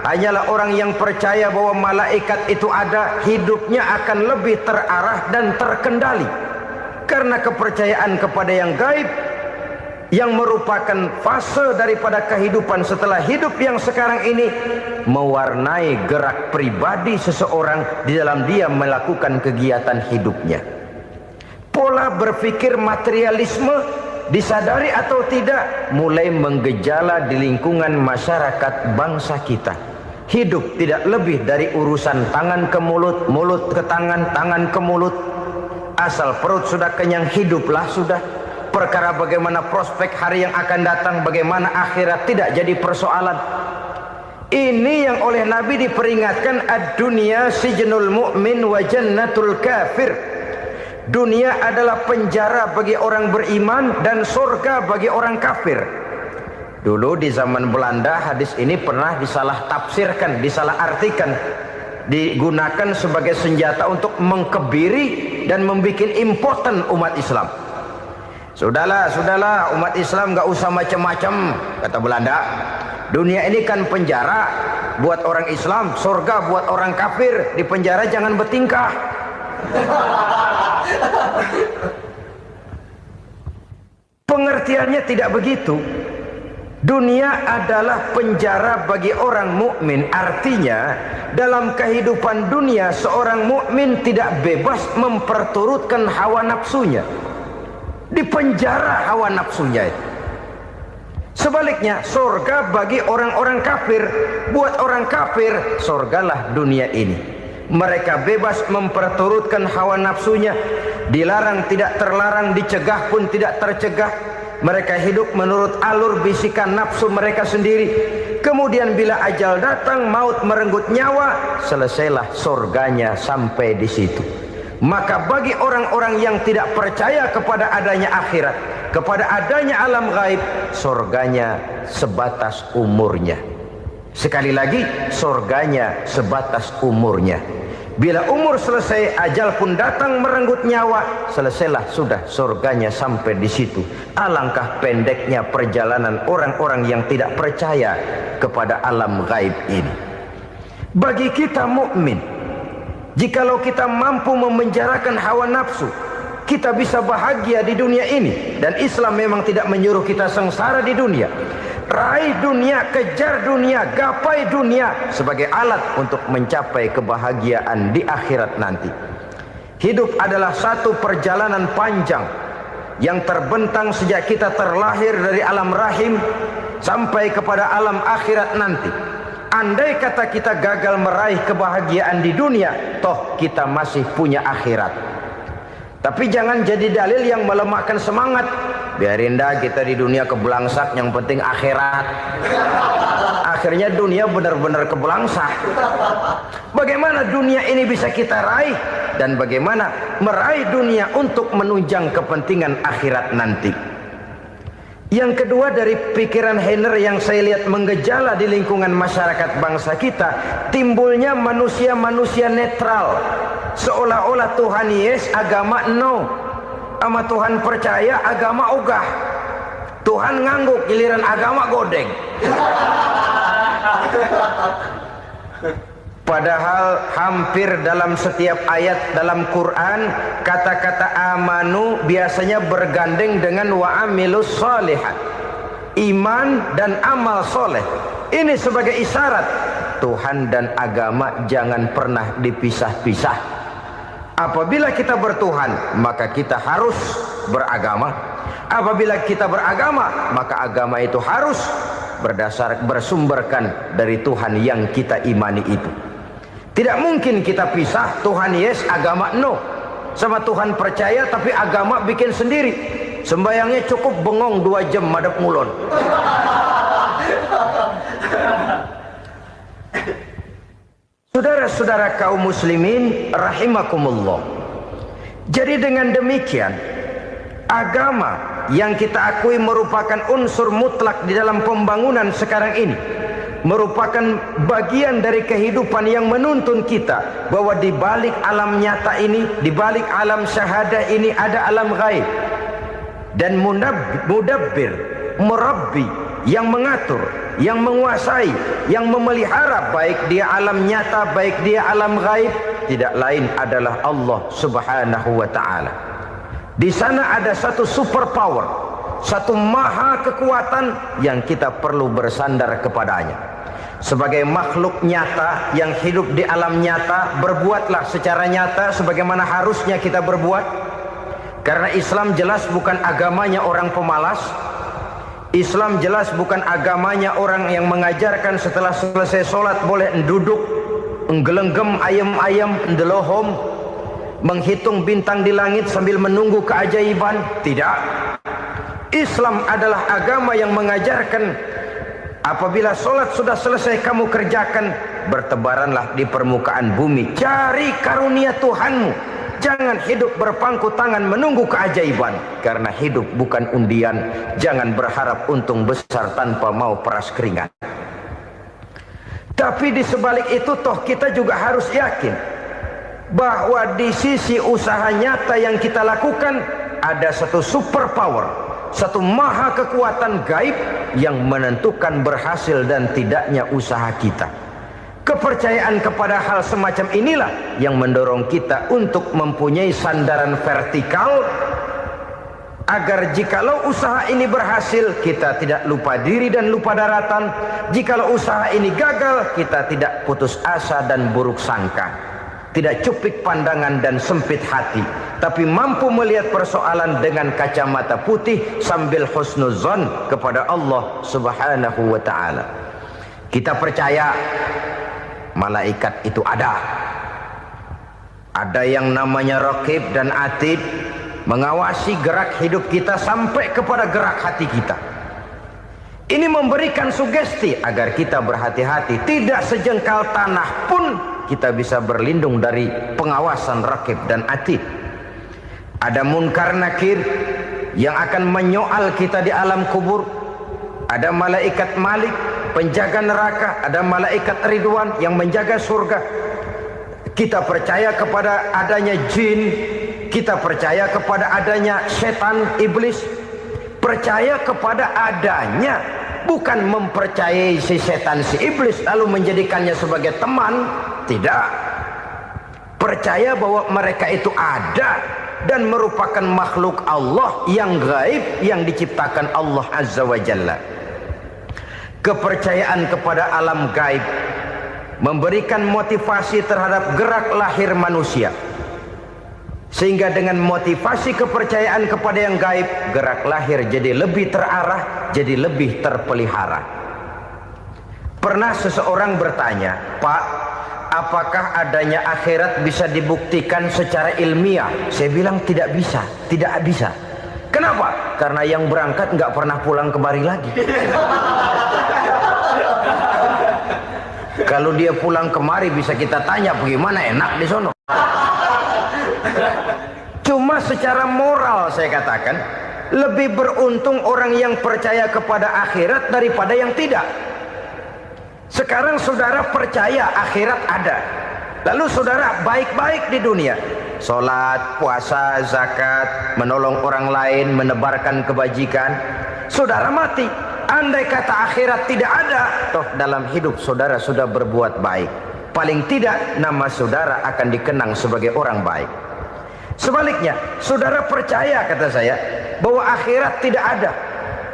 Hanyalah orang yang percaya bahwa malaikat itu ada, hidupnya akan lebih terarah dan terkendali. Karena kepercayaan kepada yang gaib, yang merupakan fase daripada kehidupan setelah hidup yang sekarang ini, mewarnai gerak pribadi seseorang di dalam dia melakukan kegiatan hidupnya. Pola berpikir materialisme, disadari atau tidak, mulai menggejala di lingkungan masyarakat bangsa kita. Hidup tidak lebih dari urusan tangan ke mulut, mulut ke tangan, tangan ke mulut. Asal perut sudah kenyang, hiduplah sudah. Perkara bagaimana prospek hari yang akan datang, bagaimana akhirat, tidak jadi persoalan. Ini yang oleh Nabi diperingatkan, ad-dunya sijnul mu'min wa jannatul kafir. Dunia adalah penjara bagi orang beriman dan surga bagi orang kafir. Dulu di zaman Belanda hadis ini pernah disalah tafsirkan, disalah artikan, digunakan sebagai senjata untuk mengkebiri dan membuat impoten umat Islam. Sudahlah, umat Islam gak usah macam-macam, kata Belanda. Dunia ini kan penjara buat orang Islam, surga buat orang kafir. Di penjara jangan bertingkah. Pengertiannya tidak begitu. Dunia adalah penjara bagi orang mukmin. Artinya dalam kehidupan dunia seorang mukmin tidak bebas memperturutkan hawa nafsunya. Dipenjara hawa nafsunya itu. Sebaliknya, surga bagi orang-orang kafir. Buat orang kafir, surgalah dunia ini. Mereka bebas memperturutkan hawa nafsunya. Dilarang tidak terlarang, dicegah pun tidak tercegah. Mereka hidup menurut alur bisikan nafsu mereka sendiri. Kemudian bila ajal datang, maut merenggut nyawa, selesailah surganya sampai di situ. Maka bagi orang-orang yang tidak percaya kepada adanya akhirat, kepada adanya alam gaib, surganya sebatas umurnya. Sekali lagi, surganya sebatas umurnya. Bila umur selesai, ajal pun datang merenggut nyawa, selesailah sudah surganya sampai di situ. Alangkah pendeknya perjalanan orang-orang yang tidak percaya kepada alam gaib ini. Bagi kita mukmin, jikalau kita mampu memenjarakan hawa nafsu, kita bisa bahagia di dunia ini. Dan Islam memang tidak menyuruh kita sengsara di dunia. Raih dunia, kejar dunia, gapai dunia sebagai alat untuk mencapai kebahagiaan di akhirat nanti. Hidup adalah satu perjalanan panjang yang terbentang sejak kita terlahir dari alam rahim sampai kepada alam akhirat nanti. Andai kata kita gagal meraih kebahagiaan di dunia, toh kita masih punya akhirat. Tapi jangan jadi dalil yang melemahkan semangat. Biarin dah kita di dunia kebelangsak, yang penting akhirat. Akhirnya dunia benar-benar kebelangsak. Bagaimana dunia ini bisa kita raih, dan bagaimana meraih dunia untuk menunjang kepentingan akhirat nanti. Yang kedua dari pikiran Henner yang saya lihat menggejala di lingkungan masyarakat bangsa kita, timbulnya manusia-manusia netral. Seolah-olah Tuhan yes, agama no. Sama Tuhan percaya, agama ogah. Tuhan ngangguk, giliran agama godeng. Padahal hampir dalam setiap ayat dalam Quran, kata-kata amanu biasanya bergandeng dengan wa amilus shalihat. iman dan amal soleh. Ini sebagai isyarat Tuhan dan agama jangan pernah dipisah-pisah. Apabila kita bertuhan, maka kita harus beragama. Apabila kita beragama, maka agama itu harus bersumberkan dari Tuhan yang kita imani itu. Tidak mungkin kita pisah, Tuhan yes, agama no. Sama Tuhan percaya tapi agama bikin sendiri. Sembayangnya cukup bengong 2 jam madep mulon. Saudara-saudara kaum muslimin rahimakumullah. Jadi dengan demikian, agama yang kita akui merupakan unsur mutlak di dalam pembangunan sekarang ini, merupakan bagian dari kehidupan yang menuntun kita bahwa di balik alam nyata ini, di balik alam syahadah ini ada alam gaib. Dan mudabbir, murabbi, yang mengatur, yang menguasai, yang memelihara baik dia alam nyata, baik dia alam gaib, tidak lain adalah Allah Subhanahu wa ta'ala. Di sana ada satu super power, satu maha kekuatan yang kita perlu bersandar kepadanya. Sebagai makhluk nyata yang hidup di alam nyata, berbuatlah secara nyata sebagaimana harusnya kita berbuat. Karena Islam jelas bukan agamanya orang pemalas. Islam jelas bukan agamanya orang yang mengajarkan setelah selesai sholat boleh duduk, nggelenggem ayam-ayam, ndelohom, menghitung bintang di langit sambil menunggu keajaiban. Tidak. Islam adalah agama yang mengajarkan apabila sholat sudah selesai kamu kerjakan, bertebaranlah di permukaan bumi, cari karunia Tuhanmu. Jangan hidup berpangku tangan menunggu keajaiban. Karena hidup bukan undian. Jangan berharap untung besar tanpa mau peras keringat. Tapi di sebalik itu toh kita juga harus yakin bahwa di sisi usaha nyata yang kita lakukan ada satu super power, satu maha kekuatan gaib yang menentukan berhasil dan tidaknya usaha kita. Kepercayaan kepada hal semacam inilah yang mendorong kita untuk mempunyai sandaran vertikal, agar jikalau usaha ini berhasil, kita tidak lupa diri dan lupa daratan. Jikalau usaha ini gagal, kita tidak putus asa dan buruk sangka, tidak cupik pandangan dan sempit hati, tapi mampu melihat persoalan dengan kacamata putih sambil husnuzon kepada Allah Subhanahu wa ta'ala. Kita percaya malaikat itu ada. Ada yang namanya raqib dan atid, mengawasi gerak hidup kita sampai kepada gerak hati kita. Ini memberikan sugesti agar kita berhati-hati. Tidak sejengkal tanah pun kita bisa berlindung dari pengawasan raqib dan atid. Ada munkar nakir yang akan menyoal kita di alam kubur. Ada malaikat Malik, penjaga neraka. Ada malaikat Ridwan yang menjaga surga. Kita percaya kepada adanya jin, kita percaya kepada adanya setan, iblis. Percaya kepada adanya, bukan mempercayai si setan, si iblis lalu menjadikannya sebagai teman. Tidak. Percaya bahwa mereka itu ada dan merupakan makhluk Allah yang gaib yang diciptakan Allah Azza wa Jalla. Kepercayaan kepada alam gaib memberikan motivasi terhadap gerak lahir manusia, sehingga dengan motivasi kepercayaan kepada yang gaib, gerak lahir jadi lebih terarah, jadi lebih terpelihara. Pernah seseorang bertanya, "Pak, apakah adanya akhirat bisa dibuktikan secara ilmiah?" Saya bilang tidak bisa, tidak bisa. Kenapa? Karena yang berangkat nggak pernah pulang kembali lagi. Kalau dia pulang kemari bisa kita tanya bagaimana enak di sono. Cuma secara moral saya katakan, lebih beruntung orang yang percaya kepada akhirat daripada yang tidak. Sekarang saudara percaya akhirat ada, lalu saudara baik-baik di dunia, sholat, puasa, zakat, menolong orang lain, menebarkan kebajikan. Saudara mati, andai kata akhirat tidak ada, toh dalam hidup saudara sudah berbuat baik. Paling tidak nama saudara akan dikenang sebagai orang baik. Sebaliknya, saudara percaya, kata saya, bahwa akhirat tidak ada,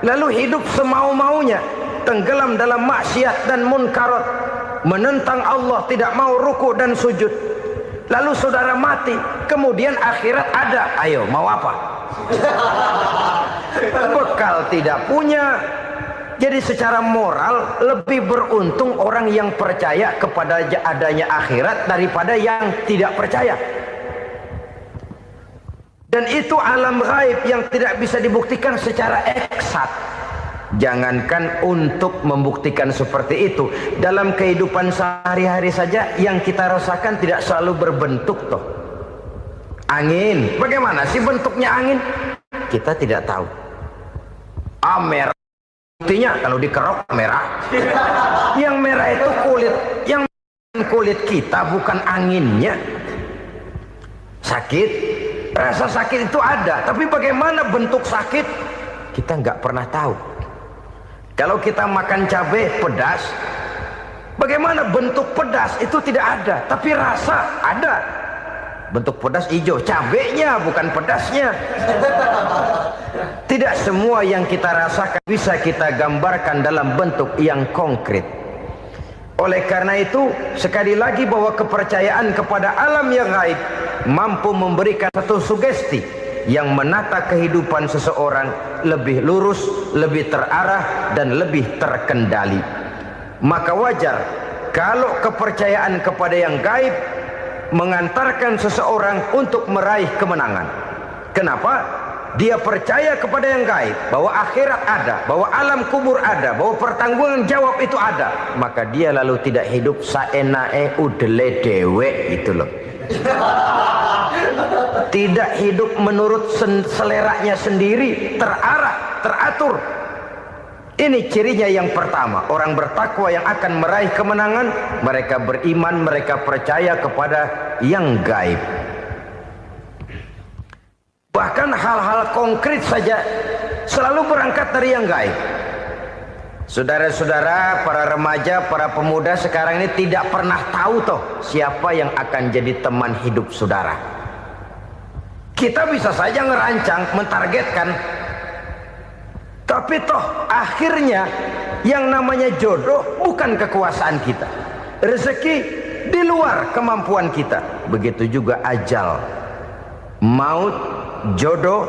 lalu hidup semau-maunya, tenggelam dalam maksiat dan munkarat, menentang Allah, tidak mau ruku dan sujud. Lalu saudara mati, kemudian akhirat ada, ayo mau apa? Bekal tidak punya. Jadi secara moral lebih beruntung orang yang percaya kepada adanya akhirat daripada yang tidak percaya. Dan itu alam gaib yang tidak bisa dibuktikan secara eksat. Jangankan untuk membuktikan seperti itu, dalam kehidupan sehari-hari saja yang kita rasakan tidak selalu berbentuk toh. Angin, bagaimana sih bentuknya angin? Kita tidak tahu. Merah, buktinya kalau dikerok merah. Yang merah itu kulit, yang kulit kita bukan anginnya. Sakit, rasa sakit itu ada, tapi bagaimana bentuk sakit kita nggak pernah tahu. Kalau kita makan cabai pedas, bagaimana bentuk pedas itu tidak ada, tapi rasa ada. Bentuk pedas hijau, cabenya bukan pedasnya. Tidak semua yang kita rasakan bisa kita gambarkan dalam bentuk yang konkret. Oleh karena itu, sekali lagi bahwa kepercayaan kepada alam yang gaib mampu memberikan satu sugesti yang menata kehidupan seseorang lebih lurus, lebih terarah, dan lebih terkendali. Maka wajar kalau kepercayaan kepada yang gaib mengantarkan seseorang untuk meraih kemenangan. Kenapa? Dia percaya kepada yang gaib, bahwa akhirat ada, bahwa alam kubur ada, bahwa pertanggungan jawab itu ada. Maka dia lalu tidak hidup saenae udele dewe, itu loh. Tidak hidup menurut seleranya sendiri, terarah, teratur. Ini cirinya yang pertama. Orang bertakwa yang akan meraih kemenangan, mereka beriman, mereka percaya kepada yang gaib. Bahkan hal-hal konkret saja selalu berangkat dari yang gaib. Saudara-saudara, para remaja, para pemuda sekarang ini tidak pernah tahu toh siapa yang akan jadi teman hidup saudara. Kita bisa saja ngerancang, mentargetkan, tapi toh akhirnya yang namanya jodoh bukan kekuasaan kita. Rezeki di luar kemampuan kita. Begitu juga ajal. Maut, jodoh,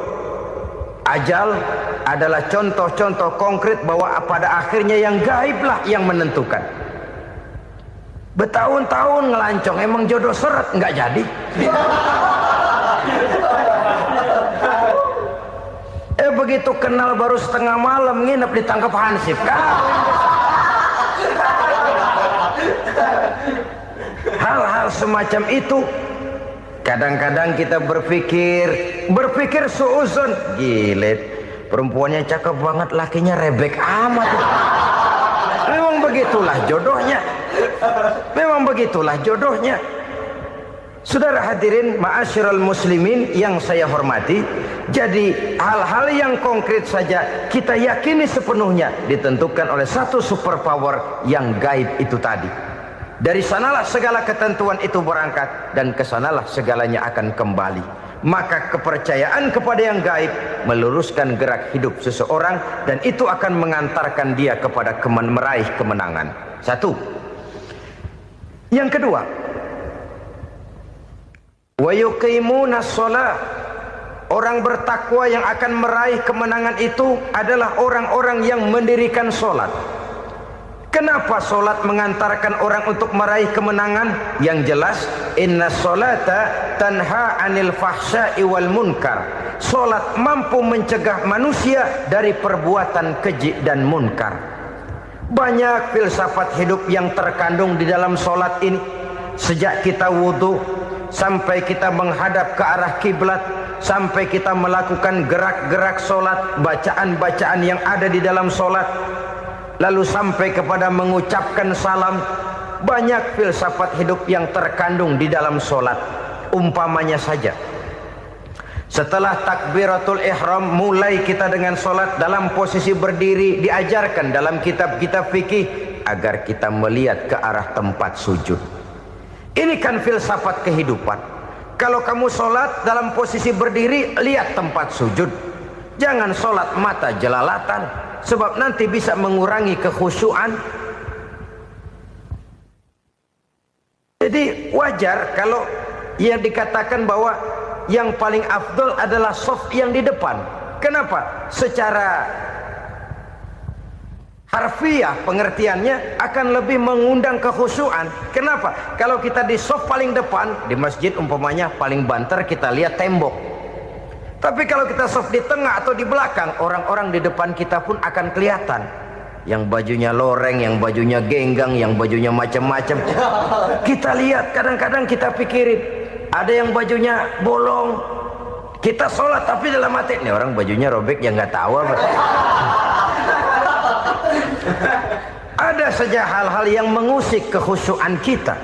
ajal adalah contoh-contoh konkret bahwa pada akhirnya yang gaiblah yang menentukan. Bertahun-tahun ngelancong, emang jodoh seret nggak jadi. Begitu kenal baru setengah malam nginep ditangkap hansip kan. Hal-hal semacam itu kadang-kadang kita berpikir suuzon, gilet, perempuannya cakep banget, lakinya rebek amat. Memang begitulah jodohnya. Memang begitulah jodohnya. Saudara hadirin ma'asyiral muslimin yang saya hormati, jadi hal-hal yang konkret saja kita yakini sepenuhnya ditentukan oleh satu superpower yang gaib itu tadi. Dari sanalah segala ketentuan itu berangkat dan kesanalah segalanya akan kembali. Maka kepercayaan kepada yang gaib meluruskan gerak hidup seseorang dan itu akan mengantarkan dia kepada meraih kemenangan. Satu. Yang kedua, wa yuqimuna shalah. Orang bertakwa yang akan meraih kemenangan itu adalah orang-orang yang mendirikan sholat. Kenapa sholat mengantarkan orang untuk meraih kemenangan? Yang jelas, inna sholata tanha anil fahsya'i wal munkar. Sholat mampu mencegah manusia dari perbuatan keji dan munkar. Banyak filsafat hidup yang terkandung di dalam sholat ini. Sejak kita wudhu sampai kita menghadap ke arah kiblat, sampai kita melakukan gerak-gerak sholat, bacaan-bacaan yang ada di dalam sholat, lalu sampai kepada mengucapkan salam. Banyak filsafat hidup yang terkandung di dalam sholat. Umpamanya saja, setelah takbiratul ihram, mulai kita dengan sholat dalam posisi berdiri. Diajarkan dalam kitab-kitab fikih agar kita melihat ke arah tempat sujud. Ini kan filsafat kehidupan. Kalau kamu sholat dalam posisi berdiri, lihat tempat sujud. Jangan sholat mata jelalatan, sebab nanti bisa mengurangi kekhusyuan. Jadi wajar kalau yang dikatakan bahwa yang paling afdol adalah shaf yang di depan. Kenapa? Secara harfiah pengertiannya akan lebih mengundang kekhusyuan. Kenapa? Kalau kita di shaf paling depan di masjid umpamanya paling banter kita lihat tembok. Tapi kalau kita shaf di tengah atau di belakang, orang-orang di depan kita pun akan kelihatan. Yang bajunya loreng, yang bajunya genggang, yang bajunya macam-macam. Kita lihat, kadang-kadang kita pikirin, ada yang bajunya bolong. Kita sholat tapi dalam hati, nih orang bajunya robek yang nggak tahu apa. Ada saja hal-hal yang mengusik kekhusyuan kita.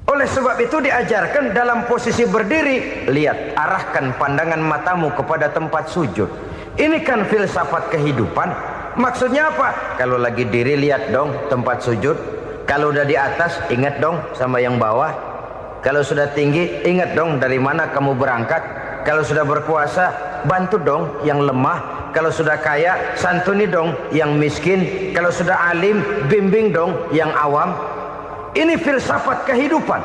Oleh sebab itu diajarkan dalam posisi berdiri, lihat, arahkan pandangan matamu kepada tempat sujud. Ini kan filsafat kehidupan. Maksudnya apa? Kalau lagi diri lihat dong tempat sujud. Kalau udah di atas ingat dong sama yang bawah. Kalau sudah tinggi ingat dong dari mana kamu berangkat. Kalau sudah berkuasa bantu dong yang lemah. Kalau sudah kaya santuni dong yang miskin. Kalau sudah alim bimbing dong yang awam. Ini filsafat kehidupan.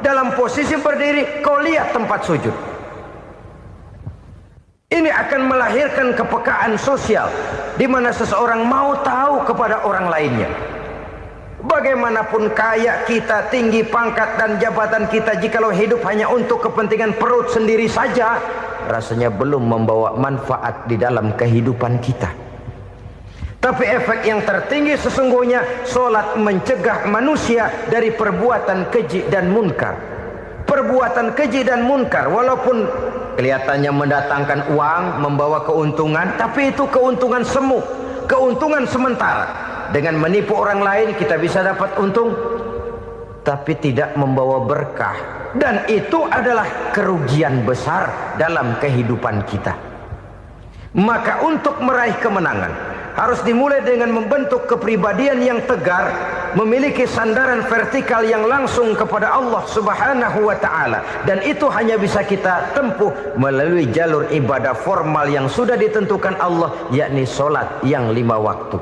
Dalam posisi berdiri kau lihat tempat sujud. Ini akan melahirkan kepekaan sosial di mana seseorang mau tahu kepada orang lainnya. Bagaimanapun kaya kita, tinggi pangkat dan jabatan kita, jikalau hidup hanya untuk kepentingan perut sendiri saja, rasanya belum membawa manfaat di dalam kehidupan kita. Tapi efek yang tertinggi sesungguhnya, sholat mencegah manusia dari perbuatan keji dan munkar. Perbuatan keji dan munkar walaupun kelihatannya mendatangkan uang, membawa keuntungan, tapi itu keuntungan semu, keuntungan sementara. Dengan menipu orang lain kita bisa dapat untung, tapi tidak membawa berkah. Dan itu adalah kerugian besar dalam kehidupan kita. Maka untuk meraih kemenangan harus dimulai dengan membentuk kepribadian yang tegar, memiliki sandaran vertikal yang langsung kepada Allah Subhanahu wa ta'ala. Dan itu hanya bisa kita tempuh melalui jalur ibadah formal yang sudah ditentukan Allah, yakni sholat yang 5 waktu.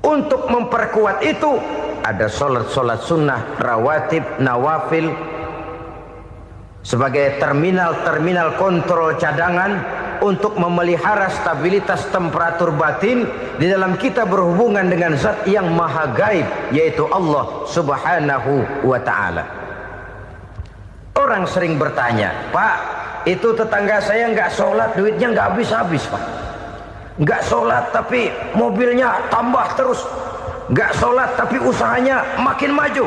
Untuk memperkuat itu ada sholat-sholat sunnah, rawatib, nawafil sebagai terminal-terminal kontrol cadangan untuk memelihara stabilitas temperatur batin di dalam kita berhubungan dengan zat yang maha gaib, yaitu Allah Subhanahu wa ta'ala. Orang sering bertanya, Pak, itu tetangga saya nggak sholat, duitnya nggak habis-habis, Pak. Nggak sholat tapi mobilnya tambah terus. Nggak sholat tapi usahanya makin maju.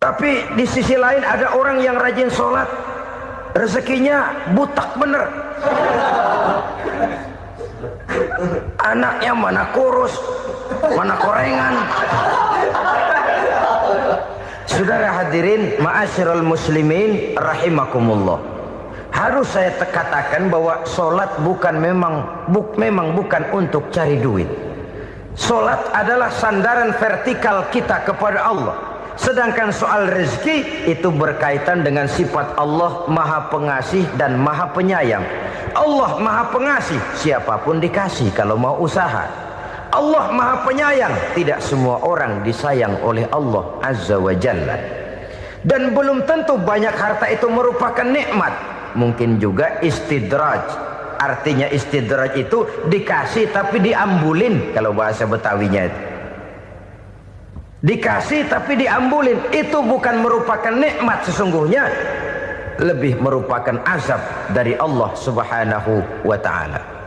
Tapi di sisi lain ada orang yang rajin sholat, rezekinya butak bener. Anaknya mana kurus, mana korengan. Saudara hadirin ma'asyiral muslimin rahimakumullah, harus saya katakan bahwa sholat memang bukan untuk cari duit. Sholat adalah sandaran vertikal kita kepada Allah. Sedangkan soal rezeki itu berkaitan dengan sifat Allah maha pengasih dan maha penyayang. Allah maha pengasih, siapapun dikasih kalau mau usaha. Allah maha penyayang, tidak semua orang disayang oleh Allah Azza wa Jalla. Dan belum tentu banyak harta itu merupakan nikmat. Mungkin juga istidraj. Artinya istidraj itu dikasih tapi diambulin, kalau bahasa Betawinya itu. Dikasih tapi diambulin, itu bukan merupakan nikmat sesungguhnya, lebih merupakan azab dari Allah Subhanahu wa ta'ala.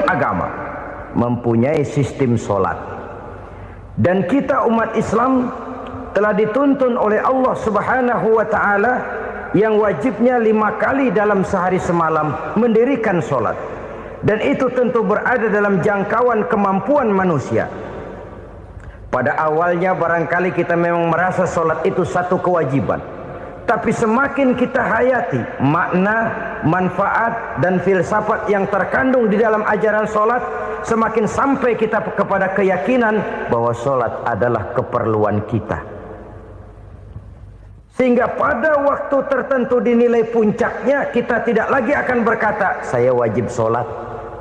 Agama mempunyai sistem sholat, dan kita umat Islam telah dituntun oleh Allah Subhanahu wa ta'ala yang wajibnya 5 kali dalam sehari semalam mendirikan solat, dan itu tentu berada dalam jangkauan kemampuan manusia. Pada awalnya barangkali kita memang merasa solat itu satu kewajiban, tapi semakin kita hayati makna, manfaat dan filsafat yang terkandung di dalam ajaran solat, semakin sampai kita kepada keyakinan bahwa solat adalah keperluan kita. Sehingga pada waktu tertentu dinilai puncaknya, kita tidak lagi akan berkata saya wajib solat,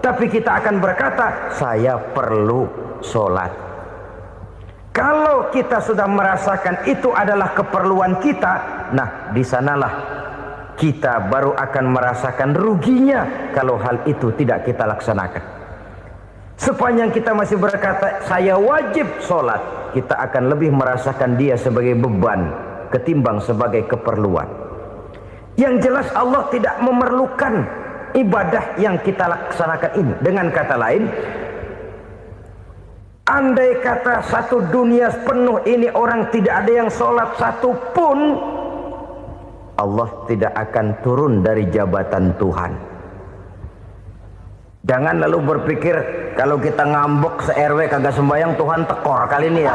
tapi kita akan berkata saya perlu solat. Kalau kita sudah merasakan itu adalah keperluan kita, nah di sanalah kita baru akan merasakan ruginya kalau hal itu tidak kita laksanakan. Sepanjang kita masih berkata saya wajib solat, kita akan lebih merasakan dia sebagai beban ketimbang sebagai keperluan. Yang jelas Allah tidak memerlukan ibadah yang kita laksanakan ini. Dengan kata lain, andai kata satu dunia penuh ini orang tidak ada yang sholat satu pun, Allah tidak akan turun dari jabatan Tuhan. Jangan lalu berpikir kalau kita ngambek se-RW kagak sembahyang Tuhan tekor kali ini ya.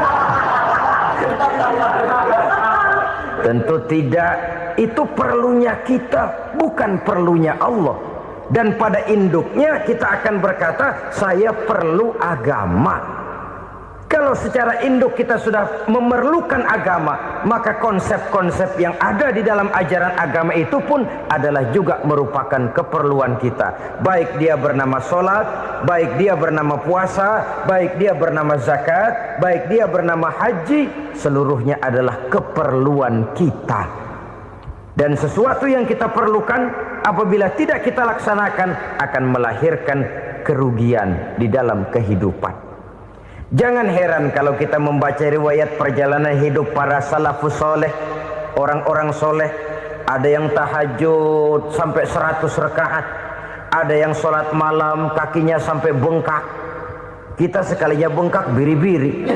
Tentu tidak. Itu perlunya kita, bukan perlunya Allah. Dan pada induknya kita akan berkata saya perlu agama. Kalau secara induk kita sudah memerlukan agama, maka konsep-konsep yang ada di dalam ajaran agama itu pun adalah juga merupakan keperluan kita. Baik dia bernama sholat, baik dia bernama puasa, baik dia bernama zakat, baik dia bernama haji, seluruhnya adalah keperluan kita. Dan sesuatu yang kita perlukan apabila tidak kita laksanakan akan melahirkan kerugian di dalam kehidupan. Jangan heran kalau kita membaca riwayat perjalanan hidup para salafus soleh, orang-orang soleh. Ada yang tahajud sampai 100 rakaat, ada yang sholat malam kakinya sampai bengkak. Kita sekalinya bengkak biri-biri.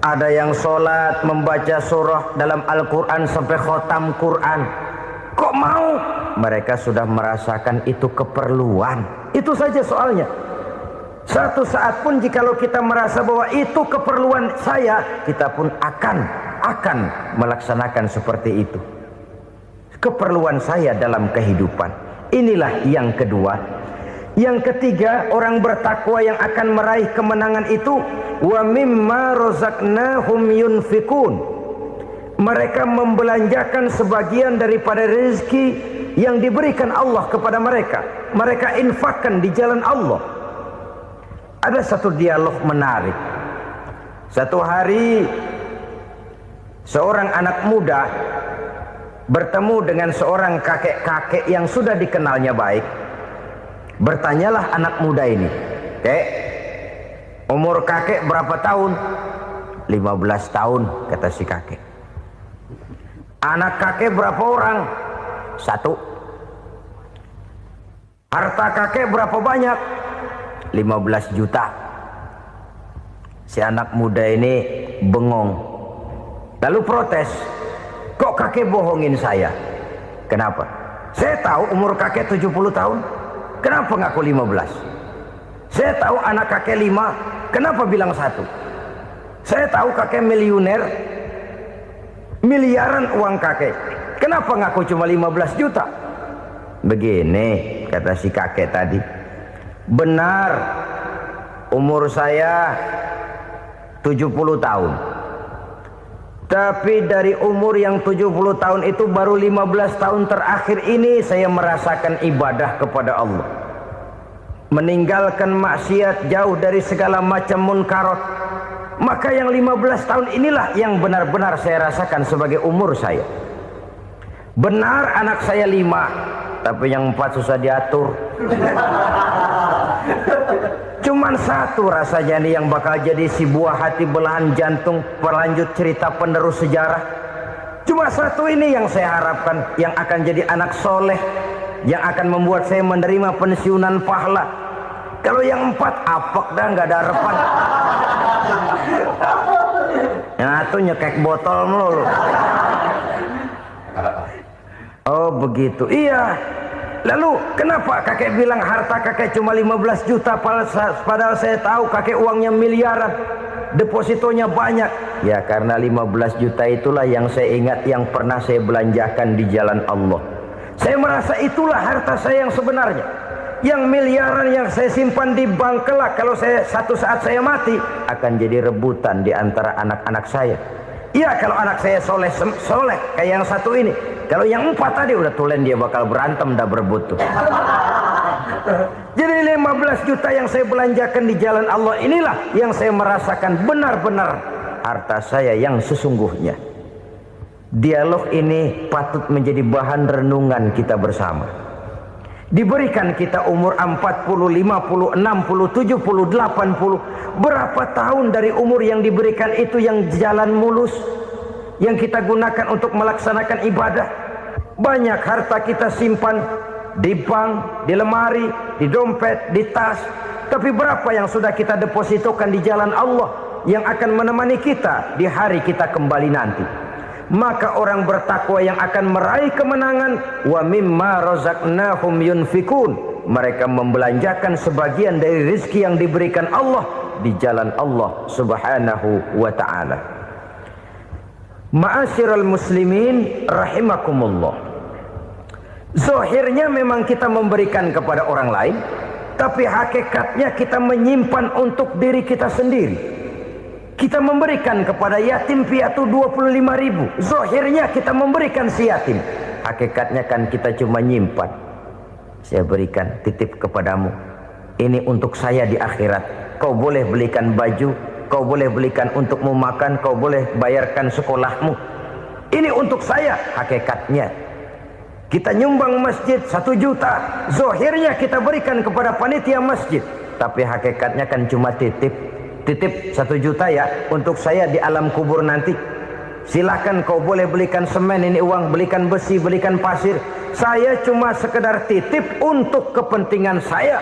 Ada yang sholat membaca surah dalam Al-Quran sampai khotam Quran. Kok mau? Mereka sudah merasakan itu keperluan. Itu saja soalnya. Satu saat pun jikalau kita merasa bahwa itu keperluan saya, kita pun akan melaksanakan seperti itu. Keperluan saya dalam kehidupan. Inilah yang kedua. Yang ketiga, orang bertakwa yang akan meraih kemenangan itu, wa mimma razaqnahum yunfikun. Mereka membelanjakan sebagian daripada rezeki yang diberikan Allah kepada mereka. Mereka infakkan di jalan Allah. Ada satu dialog menarik. Satu hari seorang anak muda bertemu dengan seorang kakek-kakek yang sudah dikenalnya baik. Bertanyalah anak muda ini, "Kek, umur kakek berapa tahun?" 15 tahun, kata si kakek. "Anak kakek berapa orang?" 1. "Harta kakek berapa banyak?" 15 juta. Si anak muda ini bengong. Lalu protes, "Kok kakek bohongin saya?" "Kenapa?" "Saya tahu umur kakek 70 tahun. Kenapa ngaku 15? Saya tahu anak kakek 5. Kenapa bilang 1? Saya tahu kakek miliuner, miliaran uang kakek. Kenapa ngaku cuma 15 juta? Begini, kata si kakek tadi. Benar, umur saya 70 tahun. Tapi dari umur yang 70 tahun itu baru 15 tahun terakhir ini saya merasakan ibadah kepada Allah. Meninggalkan maksiat, jauh dari segala macam munkarat. Maka yang 15 tahun inilah yang benar-benar saya rasakan sebagai umur saya. Benar anak saya 5, tapi yang 4 susah diatur. Cuman 1 rasanya nih yang bakal jadi si buah hati belahan jantung berlanjut cerita penerus sejarah. Cuma 1 ini yang saya harapkan, yang akan jadi anak soleh, yang akan membuat saya menerima pensiunan pahala. Kalau yang 4 apek dah, nggak ada harapan. Yang satu nyekek botol melulu. Oh begitu. Iya. Lalu kenapa kakek bilang harta kakek cuma 15 juta padahal saya tahu kakek uangnya miliaran, depositonya banyak? Ya karena 15 juta itulah yang saya ingat yang pernah saya belanjakan di jalan Allah. Saya merasa itulah harta saya yang sebenarnya. Yang miliaran yang saya simpan di bank kelak kalau satu saat saya mati akan jadi rebutan di antara anak-anak saya. Iya kalau anak saya soleh kayak yang satu ini. Kalau yang 4 tadi udah tulen dia bakal berantem dah berebut tuh. Jadi 15 juta yang saya belanjakan di jalan Allah inilah yang saya merasakan benar-benar harta saya yang sesungguhnya. Dialog ini patut menjadi bahan renungan kita bersama. Diberikan kita umur 40, 50, 60, 70, 80. Berapa tahun dari umur yang diberikan itu yang jalan mulus, yang kita gunakan untuk melaksanakan ibadah? Banyak harta kita simpan di bank, di lemari, di dompet, di tas. Tapi berapa yang sudah kita depositokan di jalan Allah yang akan menemani kita di hari kita kembali nanti? Maka orang bertakwa yang akan meraih kemenangan, wa mimma razaqnahum yunfikun, mereka membelanjakan sebagian dari rezeki yang diberikan Allah di jalan Allah Subhanahu wa ta'ala. Ma'asyiral muslimin rahimakumullah. Zahirnya memang kita memberikan kepada orang lain, tapi hakikatnya kita menyimpan untuk diri kita sendiri. Kita memberikan kepada yatim piatu 25.000. Zahirnya kita memberikan si yatim, hakikatnya kan kita cuma nyimpan. Saya berikan titip kepadamu, ini untuk saya di akhirat. Kau boleh belikan baju, kau boleh belikan untukmu makan, kau boleh bayarkan sekolahmu. Ini untuk saya. Hakikatnya kita nyumbang masjid 1 juta, zahirnya kita berikan kepada panitia masjid, tapi hakikatnya kan cuma titip 1 juta ya untuk saya di alam kubur nanti. Silakan kau boleh belikan semen, ini uang, belikan besi, belikan pasir. Saya cuma sekedar titip untuk kepentingan saya.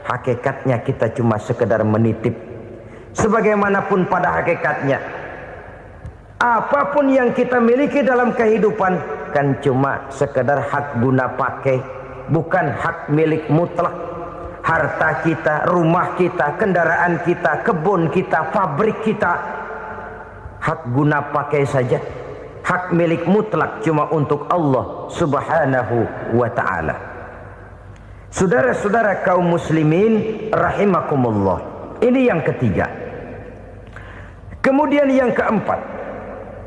Hakikatnya kita cuma sekedar menitip. Sebagaimanapun pada hakikatnya, apapun yang kita miliki dalam kehidupan kan cuma sekedar hak guna pakai, bukan hak milik mutlak. Harta kita, rumah kita, kendaraan kita, kebun kita, pabrik kita, hak guna pakai saja. Hak milik mutlak cuma untuk Allah Subhanahu wa ta'ala. Saudara-saudara kaum muslimin rahimakumullah. Ini yang ketiga. Kemudian yang keempat,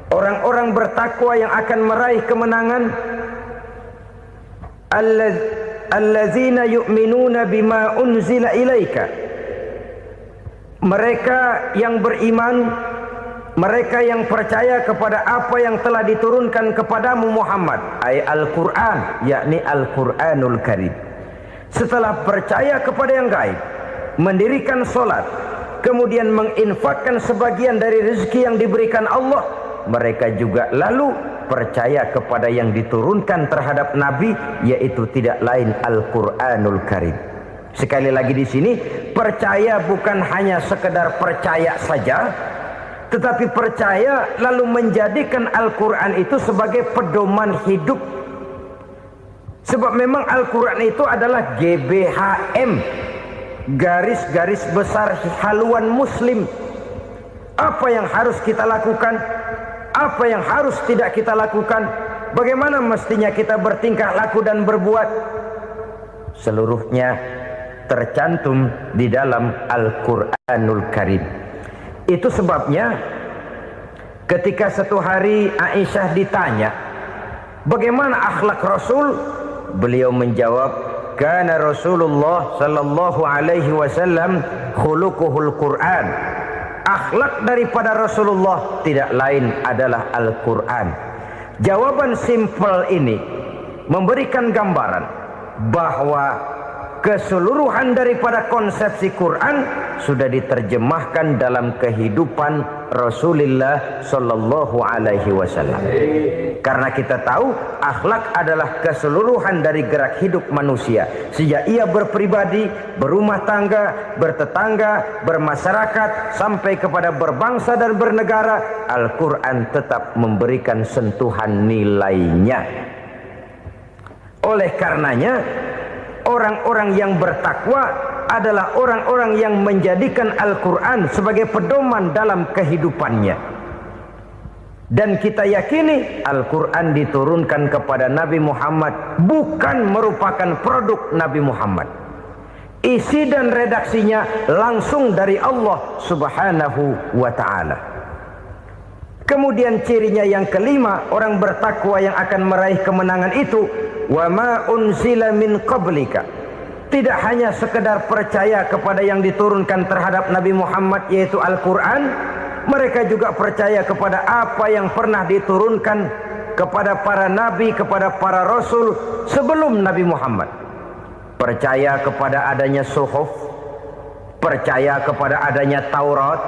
orang-orang bertakwa yang akan meraih kemenangan, allazina yu'minuna bima unzila ilaika. Mereka yang beriman, mereka yang percaya kepada apa yang telah diturunkan kepadamu Muhammad, ay Al-Quran, yakni Al-Quranul Karim. Setelah percaya kepada yang gaib, mendirikan solat, kemudian menginfakkan sebagian dari rezeki yang diberikan Allah, mereka juga lalu percaya kepada yang diturunkan terhadap Nabi, yaitu tidak lain Al-Quranul Karim. Sekali lagi di sini, percaya bukan hanya sekedar percaya saja, tetapi percaya lalu menjadikan Al-Quran itu sebagai pedoman hidup. Sebab memang Al-Quran itu adalah GBHM, garis-garis besar haluan muslim. Apa yang harus kita lakukan, apa yang harus tidak kita lakukan, bagaimana mestinya kita bertingkah laku dan berbuat, seluruhnya tercantum di dalam Al-Quranul Karim. Itu sebabnya ketika satu hari Aisyah ditanya bagaimana akhlak Rasul, beliau menjawab, kana Rasulullah sallallahu alaihi wasallam khuluquhul Quran. Akhlak daripada Rasulullah tidak lain adalah Al-Quran. Jawaban simpel ini memberikan gambaran bahwa keseluruhan daripada konsepsi Quran sudah diterjemahkan dalam kehidupan Rasulullah sallallahu alaihi wasallam. Karena kita tahu akhlak adalah keseluruhan dari gerak hidup manusia. Sejak ia berpribadi, berumah tangga, bertetangga, bermasyarakat, sampai kepada berbangsa dan bernegara, Al-Quran tetap memberikan sentuhan nilainya. Oleh karenanya, orang-orang yang bertakwa adalah orang-orang yang menjadikan Al-Quran sebagai pedoman dalam kehidupannya. Dan kita yakini Al-Quran diturunkan kepada Nabi Muhammad bukan merupakan produk Nabi Muhammad. Isi dan redaksinya langsung dari Allah Subhanahu wa ta'ala. Kemudian cirinya yang kelima, orang bertakwa yang akan meraih kemenangan itu, wa ma unzila min qablika. Tidak hanya sekedar percaya kepada yang diturunkan terhadap Nabi Muhammad yaitu Al-Quran, mereka juga percaya kepada apa yang pernah diturunkan kepada para nabi, kepada para rasul sebelum Nabi Muhammad. Percaya kepada adanya suhuf, percaya kepada adanya Taurat,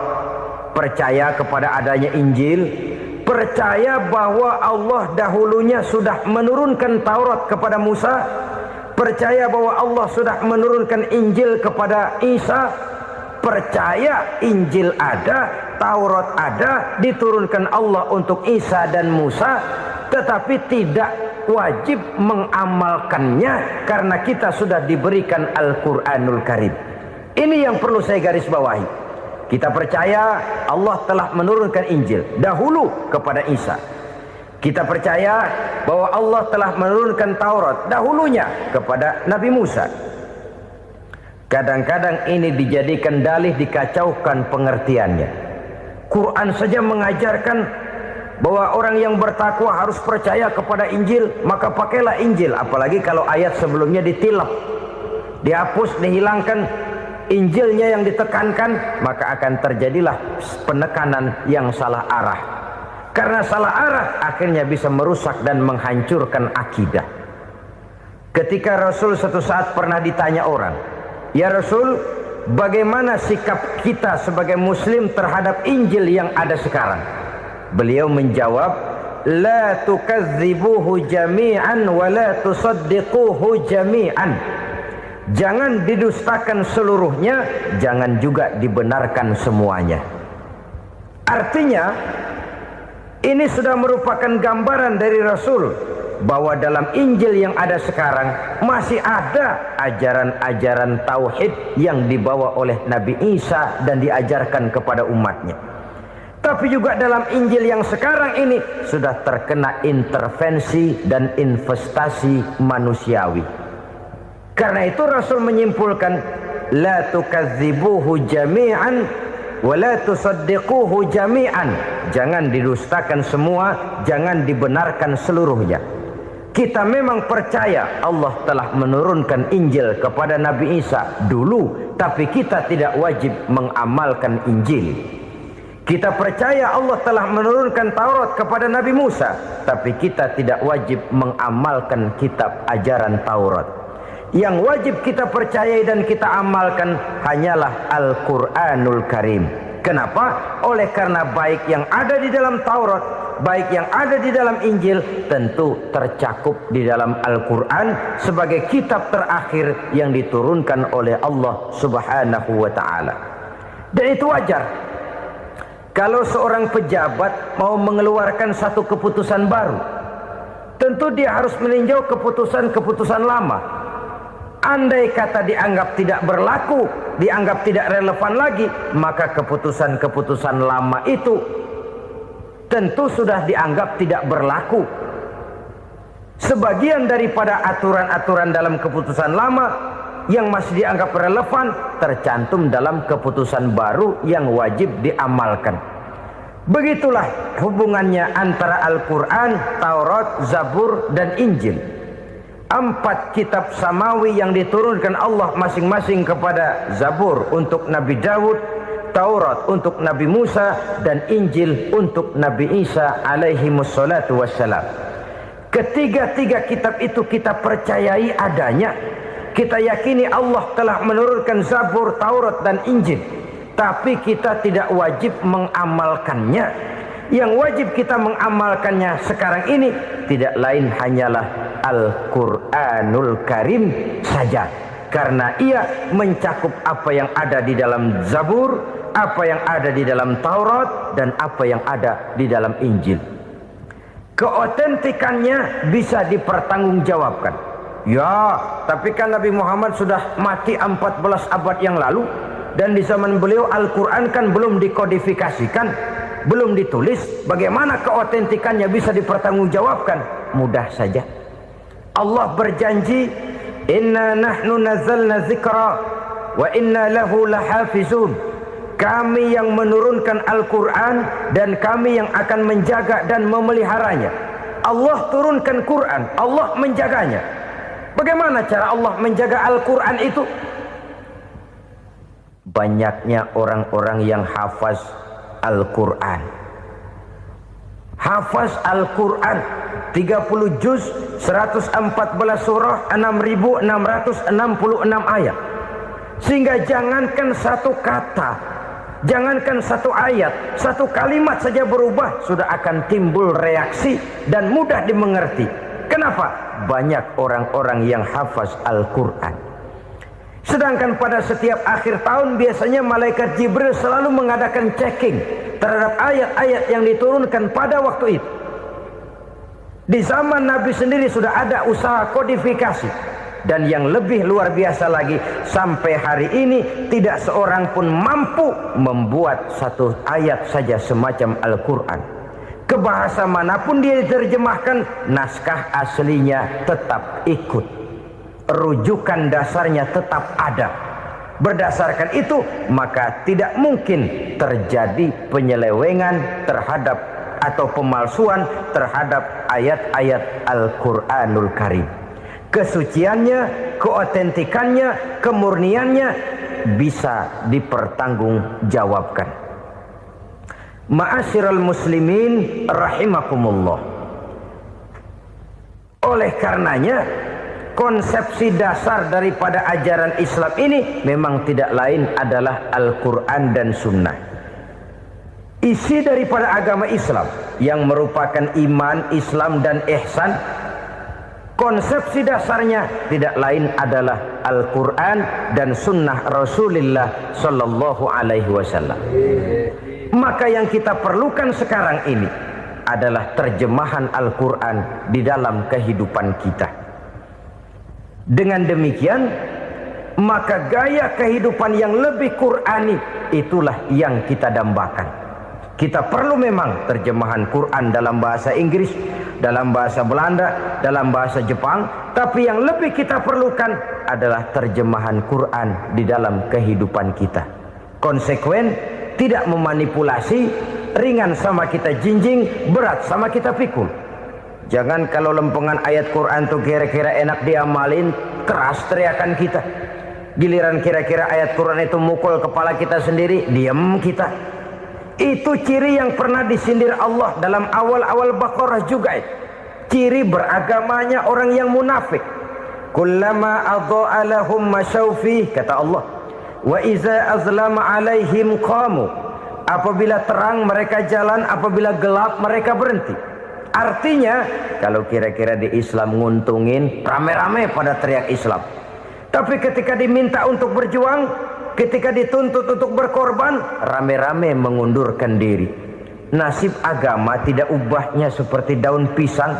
percaya kepada adanya Injil, percaya bahwa Allah dahulunya sudah menurunkan Taurat kepada Musa, percaya bahwa Allah sudah menurunkan Injil kepada Isa, percaya Injil ada, Taurat ada, diturunkan Allah untuk Isa dan Musa, tetapi tidak wajib mengamalkannya karena kita sudah diberikan Al-Quranul Karim. Ini yang perlu saya garis bawahi. Kita percaya Allah telah menurunkan Injil dahulu kepada Isa. Kita percaya bahwa Allah telah menurunkan Taurat dahulunya kepada Nabi Musa. Kadang-kadang ini dijadikan dalih, dikacaukan pengertiannya. Quran saja mengajarkan bahwa orang yang bertakwa harus percaya kepada Injil, maka pakailah Injil. Apalagi kalau ayat sebelumnya ditilap, dihapus, dihilangkan, Injilnya yang ditekankan, maka akan terjadilah penekanan yang salah arah. Karena salah arah akhirnya bisa merusak dan menghancurkan akidah. Ketika Rasul suatu saat pernah ditanya orang, "Ya Rasul, bagaimana sikap kita sebagai muslim terhadap Injil yang ada sekarang?" Beliau menjawab, "La tukadzibuhu jami'an wa la tusaddiquhu jami'an." Jangan didustakan seluruhnya, jangan juga dibenarkan semuanya. Artinya, ini sudah merupakan gambaran dari Rasul bahwa dalam Injil yang ada sekarang masih ada ajaran-ajaran tauhid yang dibawa oleh Nabi Isa dan diajarkan kepada umatnya. Tapi juga dalam Injil yang sekarang ini sudah terkena intervensi dan investasi manusiawi. Karena itu Rasul menyimpulkan, la tukadzibuhu jami'an wa la tusaddiquhu jami'an. Jangan didustakan semua, jangan dibenarkan seluruhnya. Kita memang percaya Allah telah menurunkan Injil kepada Nabi Isa dulu, tapi kita tidak wajib mengamalkan Injil. Kita percaya Allah telah menurunkan Taurat kepada Nabi Musa, tapi kita tidak wajib mengamalkan kitab ajaran Taurat. Yang wajib kita percayai dan kita amalkan hanyalah Al-Quranul Karim. Kenapa? Oleh karena baik yang ada di dalam Taurat, baik yang ada di dalam Injil, tentu tercakup di dalam Al-Quran sebagai kitab terakhir yang diturunkan oleh Allah Subhanahu wa ta'ala. Dan itu wajar. Kalau seorang pejabat mau mengeluarkan satu keputusan baru, tentu dia harus meninjau keputusan-keputusan lama. Andai kata dianggap tidak berlaku, dianggap tidak relevan lagi, maka keputusan-keputusan lama itu tentu sudah dianggap tidak berlaku. Sebagian daripada aturan-aturan dalam keputusan lama yang masih dianggap relevan tercantum dalam keputusan baru yang wajib diamalkan. Begitulah hubungannya antara Al-Quran, Taurat, Zabur, dan Injil. 4 kitab samawi yang diturunkan Allah masing-masing kepada Zabur untuk Nabi Daud, Taurat untuk Nabi Musa, dan Injil untuk Nabi Isa alaihi wassalatu wassalam. Ketiga-tiga kitab itu kita percayai adanya, Kita yakini Allah telah menurunkan Zabur, Taurat dan Injil, tapi kita tidak wajib mengamalkannya. Yang wajib kita mengamalkannya sekarang ini tidak lain hanyalah Al-Quranul Karim saja, karena ia mencakup apa yang ada di dalam Zabur, apa yang ada di dalam Taurat, dan apa yang ada di dalam Injil. Keotentikannya bisa dipertanggungjawabkan. Ya, tapi kan Nabi Muhammad sudah mati 14 abad yang lalu, dan di zaman beliau Al-Quran kan belum dikodifikasikan, belum ditulis. Bagaimana keotentikannya bisa dipertanggungjawabkan? Mudah saja. Allah berjanji, inna nahnu nazzalna dzikra wa inna lahu lahafizun. Kami yang menurunkan Al-Quran dan kami yang akan menjaga dan memeliharanya. Allah turunkan Quran, Allah menjaganya. Bagaimana cara Allah menjaga Al-Quran itu? Banyaknya orang-orang yang hafaz Al-Quran. Hafaz Al-Quran 30 juz, 114 surah, 6.666 ayat. Sehingga jangankan satu kata, jangankan satu ayat, satu kalimat saja berubah, sudah akan timbul reaksi dan mudah dimengerti. Kenapa? Banyak orang-orang yang hafaz Al-Quran. Sedangkan pada setiap akhir tahun biasanya malaikat Jibril selalu mengadakan checking terhadap ayat-ayat yang diturunkan pada waktu itu. Di zaman Nabi sendiri sudah ada usaha kodifikasi. Dan yang lebih luar biasa lagi, sampai hari ini tidak seorang pun mampu membuat satu ayat saja semacam Al-Quran. Ke bahasa manapun dia diterjemahkan, naskah aslinya tetap ikut. Rujukan dasarnya tetap ada. Berdasarkan itu, maka tidak mungkin terjadi penyelewengan terhadap atau pemalsuan terhadap ayat-ayat Al-Quranul Karim. Kesuciannya, keotentikannya, kemurniannya bisa dipertanggungjawabkan. Ma'asyiral muslimin rahimakumullah. Oleh karenanya, konsepsi dasar daripada ajaran Islam ini memang tidak lain adalah Al-Quran dan Sunnah. Isi daripada agama Islam yang merupakan iman, Islam dan ihsan, konsepsi dasarnya tidak lain adalah Al-Quran dan Sunnah Rasulullah Sallallahu Alaihi Wasallam. Maka yang kita perlukan sekarang ini adalah terjemahan Al-Quran di dalam kehidupan kita. Dengan demikian, maka gaya kehidupan yang lebih Qurani itulah yang kita dambakan. Kita perlu memang terjemahan Quran dalam bahasa Inggris, dalam bahasa Belanda, dalam bahasa Jepang, tapi yang lebih kita perlukan adalah terjemahan Quran di dalam kehidupan kita. Konsekuen, tidak memanipulasi, ringan sama kita jinjing, berat sama kita pikul. Jangan kalau lempengan ayat Quran tuh kira-kira enak diamalin, keras teriakan kita. Giliran kira-kira ayat Quran itu mukul kepala kita sendiri, diam kita. Itu ciri yang pernah disindir Allah dalam awal-awal Baqarah juga. Ciri beragamanya orang yang munafik. Kullama adha'a lahum masyawfi, kata Allah. Wa iza azlama alaihim qamu. Apabila terang mereka jalan, apabila gelap mereka berhenti. Artinya, kalau kira-kira di Islam nguntungin, rame-rame pada teriak Islam. Tapi ketika diminta untuk berjuang, ketika dituntut untuk berkorban, rame-rame mengundurkan diri. Nasib agama tidak ubahnya seperti daun pisang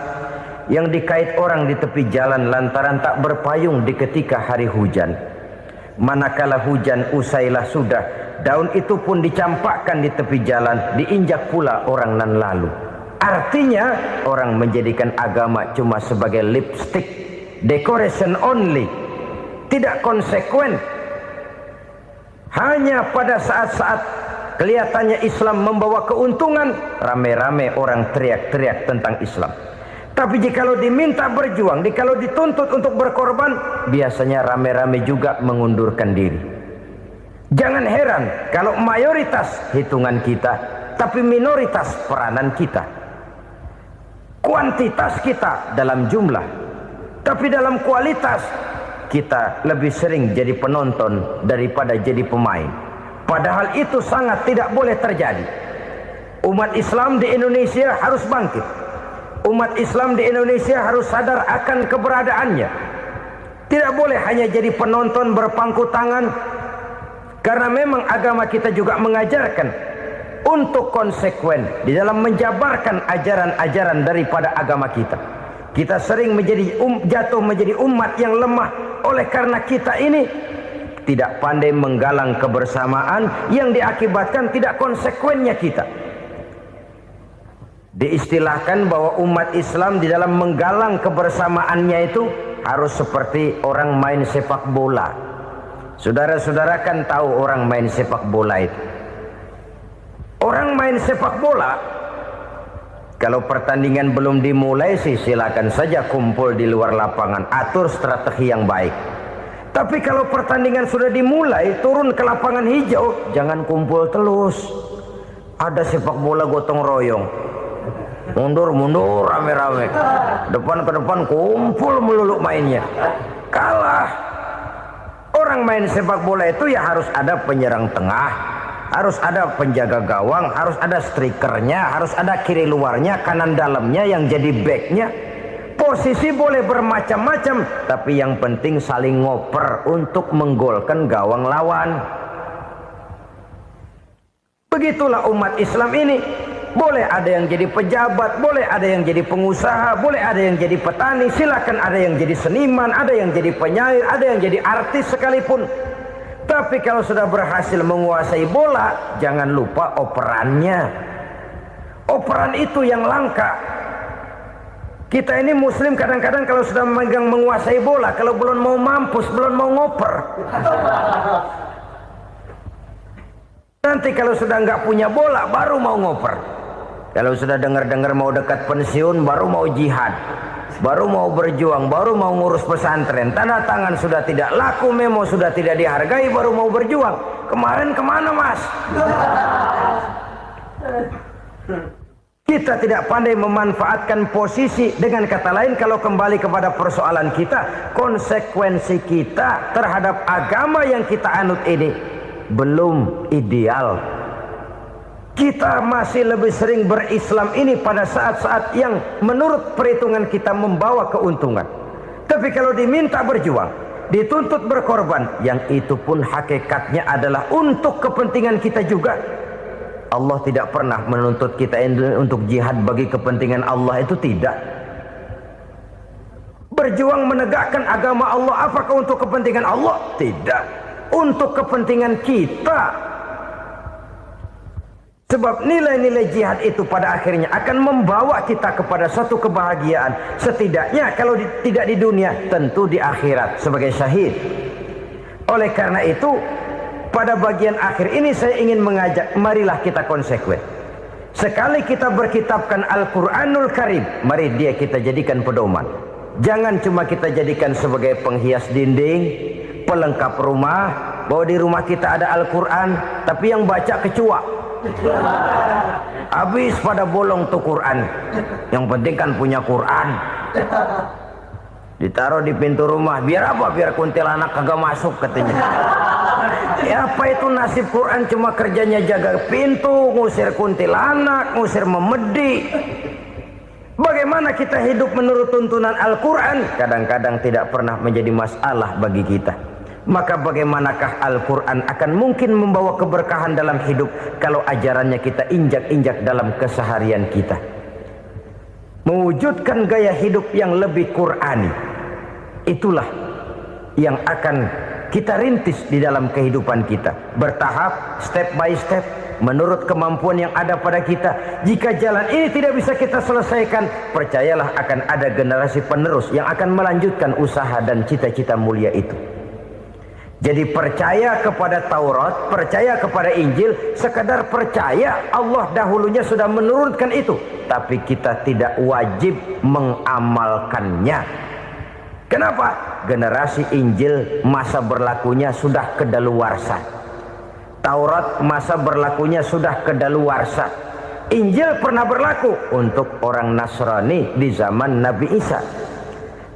yang dikait orang di tepi jalan lantaran tak berpayung di ketika hari hujan. Manakala hujan usailah sudah, daun itu pun dicampakkan di tepi jalan, diinjak pula orang nan lalu. Artinya orang menjadikan agama cuma sebagai lipstick, decoration only, tidak konsekuen. Hanya pada saat-saat kelihatannya Islam membawa keuntungan, rame-rame orang teriak-teriak tentang Islam. Tapi jikalau diminta berjuang, jikalau dituntut untuk berkorban, biasanya rame-rame juga mengundurkan diri. Jangan heran kalau mayoritas hitungan kita, tapi minoritas peranan kita. Kuantitas kita dalam jumlah, tapi dalam kualitas kita lebih sering jadi penonton daripada jadi pemain. Padahal itu sangat tidak boleh terjadi. Umat Islam di Indonesia harus bangkit. Umat Islam di Indonesia harus sadar akan keberadaannya. Tidak boleh hanya jadi penonton berpangku tangan, karena memang agama kita juga mengajarkan untuk konsekuen di dalam menjabarkan ajaran-ajaran daripada agama kita. Kita sering jatuh menjadi umat yang lemah oleh karena kita ini tidak pandai menggalang kebersamaan yang diakibatkan tidak konsekuennya kita. Diistilahkan bahwa umat Islam di dalam menggalang kebersamaannya itu harus seperti orang main sepak bola. Saudara-saudara kan tahu orang main sepak bola itu. Orang main sepak bola, kalau pertandingan belum dimulai sih silakan saja kumpul di luar lapangan, atur strategi yang baik. Tapi kalau pertandingan sudah dimulai, turun ke lapangan hijau, jangan kumpul terus. Ada sepak bola gotong royong, mundur-mundur rame-rame, depan ke depan kumpul melulu mainnya. Kalah. Orang main sepak bola itu ya harus ada penyerang tengah, harus ada penjaga gawang, harus ada strikernya, harus ada kiri luarnya, kanan dalamnya yang jadi backnya. Posisi boleh bermacam-macam, tapi yang penting saling ngoper untuk menggolkan gawang lawan. Begitulah umat Islam ini. Boleh ada yang jadi pejabat, boleh ada yang jadi pengusaha, boleh ada yang jadi petani, silakan ada yang jadi seniman, ada yang jadi penyair, ada yang jadi artis sekalipun. Tapi kalau sudah berhasil menguasai bola, jangan lupa operannya. Operan itu yang langka. Kita ini muslim kadang-kadang kalau sudah memegang menguasai bola, kalau belum mau mampus, belum mau ngoper. Nanti kalau sudah nggak punya bola, baru mau ngoper. Kalau sudah dengar-dengar mau dekat pensiun, baru mau jihad, baru mau berjuang, baru mau ngurus pesantren. Tanda tangan sudah tidak laku, memo sudah tidak dihargai, baru mau berjuang. Kemarin kemana mas? Kita tidak pandai memanfaatkan posisi. Dengan kata lain, kalau kembali kepada persoalan kita, konsekuensi kita terhadap agama yang kita anut ini belum ideal. Kita masih lebih sering berislam ini pada saat-saat yang menurut perhitungan kita membawa keuntungan. Tapi kalau diminta berjuang, dituntut berkorban, yang itu pun hakikatnya adalah untuk kepentingan kita juga. Allah tidak pernah menuntut kita untuk jihad bagi kepentingan Allah, itu tidak. Berjuang menegakkan agama Allah, apakah untuk kepentingan Allah? Tidak. Untuk kepentingan kita. Sebab nilai-nilai jihad itu pada akhirnya akan membawa kita kepada suatu kebahagiaan. Setidaknya kalau tidak di dunia, tentu di akhirat sebagai syahid. Oleh karena itu, pada bagian akhir ini saya ingin mengajak, marilah kita konsekuen. Sekali kita berkitabkan Al-Quranul Karim, mari dia kita jadikan pedoman. Jangan cuma kita jadikan sebagai penghias dinding, pelengkap rumah, bahwa di rumah kita ada Al-Quran, tapi yang baca kecoa. Habis pada bolong tuh Quran. Yang penting kan punya Quran. Ditaruh di pintu rumah. Biar apa? Biar kuntilanak kagak masuk katanya. Ya apa itu nasib Quran, cuma kerjanya jaga pintu, ngusir kuntilanak, ngusir memedi. Bagaimana kita hidup menurut tuntunan Al-Quran? Kadang-kadang tidak pernah menjadi masalah bagi kita. Maka bagaimanakah Al-Quran akan mungkin membawa keberkahan dalam hidup kalau ajarannya kita injak-injak dalam keseharian kita? Mewujudkan gaya hidup yang lebih Qurani, itulah yang akan kita rintis di dalam kehidupan kita. Bertahap, step by step, menurut kemampuan yang ada pada kita. Jika jalan ini tidak bisa kita selesaikan, percayalah akan ada generasi penerus yang akan melanjutkan usaha dan cita-cita mulia itu. Jadi percaya kepada Taurat, percaya kepada Injil, sekadar percaya Allah dahulunya sudah menurunkan itu. Tapi kita tidak wajib mengamalkannya. Kenapa? Generasi Injil masa berlakunya sudah kedaluwarsa. Taurat masa berlakunya sudah kedaluwarsa. Injil pernah berlaku untuk orang Nasrani di zaman Nabi Isa.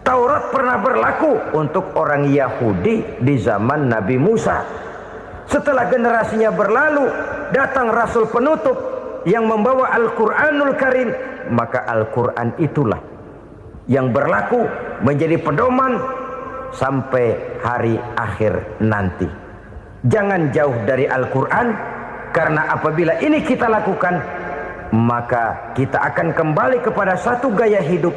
Taurat pernah berlaku untuk orang Yahudi di zaman Nabi Musa. Setelah generasinya berlalu, datang Rasul penutup yang membawa Al-Quranul Karim, maka Al-Quran itulah yang berlaku menjadi pedoman sampai hari akhir nanti. Jangan jauh dari Al-Quran, karena apabila ini kita lakukan, maka kita akan kembali kepada satu gaya hidup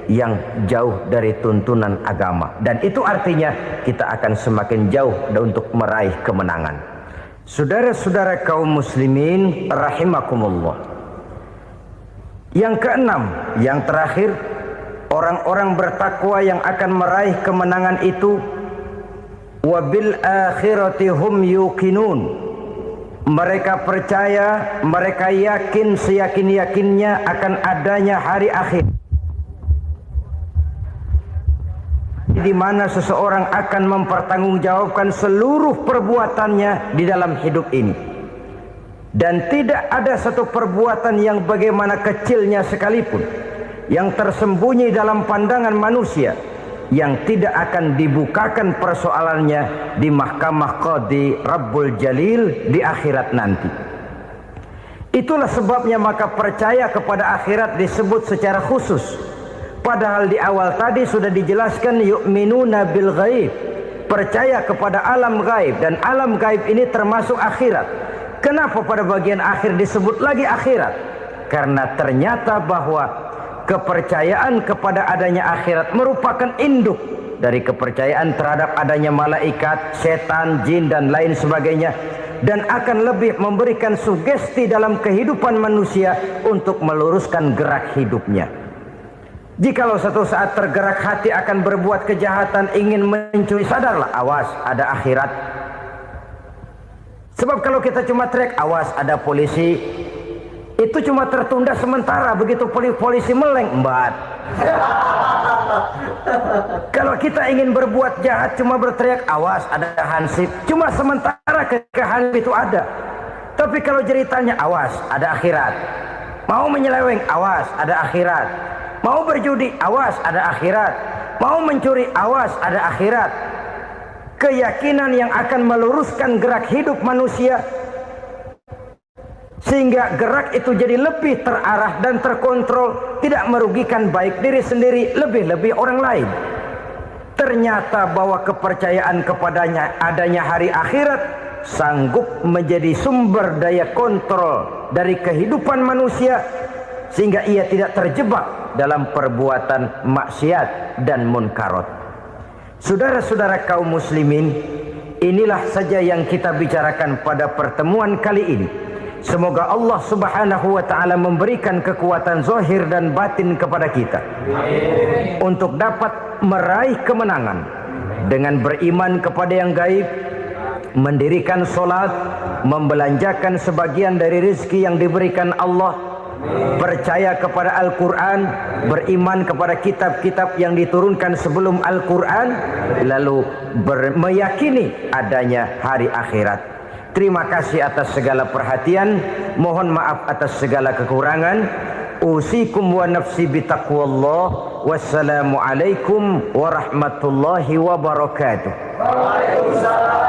yang jauh dari tuntunan agama, dan itu artinya kita akan semakin jauh untuk meraih kemenangan. Saudara-saudara kaum muslimin rahimakumullah. Yang keenam, yang terakhir, orang-orang bertakwa yang akan meraih kemenangan itu wabil akhirati hum yuqinun. Mereka percaya, mereka yakin seyakin-yakinnya akan adanya hari akhir, di mana seseorang akan mempertanggungjawabkan seluruh perbuatannya di dalam hidup ini. Dan tidak ada satu perbuatan yang bagaimana kecilnya sekalipun yang tersembunyi dalam pandangan manusia yang tidak akan dibukakan persoalannya di mahkamah Qadi Rabbul Jalil di akhirat nanti. Itulah sebabnya maka percaya kepada akhirat disebut secara khusus. Padahal di awal tadi sudah dijelaskan yu'minuna bil ghaib, percaya kepada alam gaib, dan alam gaib ini termasuk akhirat. Kenapa pada bagian akhir disebut lagi akhirat? Karena ternyata bahwa kepercayaan kepada adanya akhirat merupakan induk dari kepercayaan terhadap adanya malaikat, setan, jin, dan lain sebagainya, dan akan lebih memberikan sugesti dalam kehidupan manusia untuk meluruskan gerak hidupnya. Jikalau satu saat tergerak hati akan berbuat kejahatan, ingin mencuri, sadarlah, awas ada akhirat. Sebab kalau kita cuma teriak awas ada polisi, itu cuma tertunda sementara, begitu polisi meleng, embat. Kalau kita ingin berbuat jahat cuma berteriak awas ada hansip, cuma sementara ketika hansip itu ada. Tapi kalau ceritanya awas ada akhirat, mau menyeleweng awas ada akhirat, mau berjudi awas ada akhirat, mau mencuri awas ada akhirat. Keyakinan yang akan meluruskan gerak hidup manusia sehingga gerak itu jadi lebih terarah dan terkontrol, tidak merugikan baik diri sendiri, lebih-lebih orang lain. Ternyata bahwa kepercayaan kepadanya adanya hari akhirat sanggup menjadi sumber daya kontrol dari kehidupan manusia, sehingga ia tidak terjebak dalam perbuatan maksiat dan munkarat. Saudara-saudara kaum muslimin, inilah saja yang kita bicarakan pada pertemuan kali ini. Semoga Allah subhanahu wa ta'ala memberikan kekuatan zahir dan batin kepada kita untuk dapat meraih kemenangan dengan beriman kepada yang gaib, mendirikan solat, membelanjakan sebagian dari rezeki yang diberikan Allah, percaya kepada Al-Quran, beriman kepada kitab-kitab yang diturunkan sebelum Al-Quran, lalu meyakini adanya hari akhirat. Terima kasih atas segala perhatian, mohon maaf atas segala kekurangan. Usikum wa nafsi bitaqwallah. Wassalamualaikum warahmatullahi wabarakatuh. Waalaikumsalam.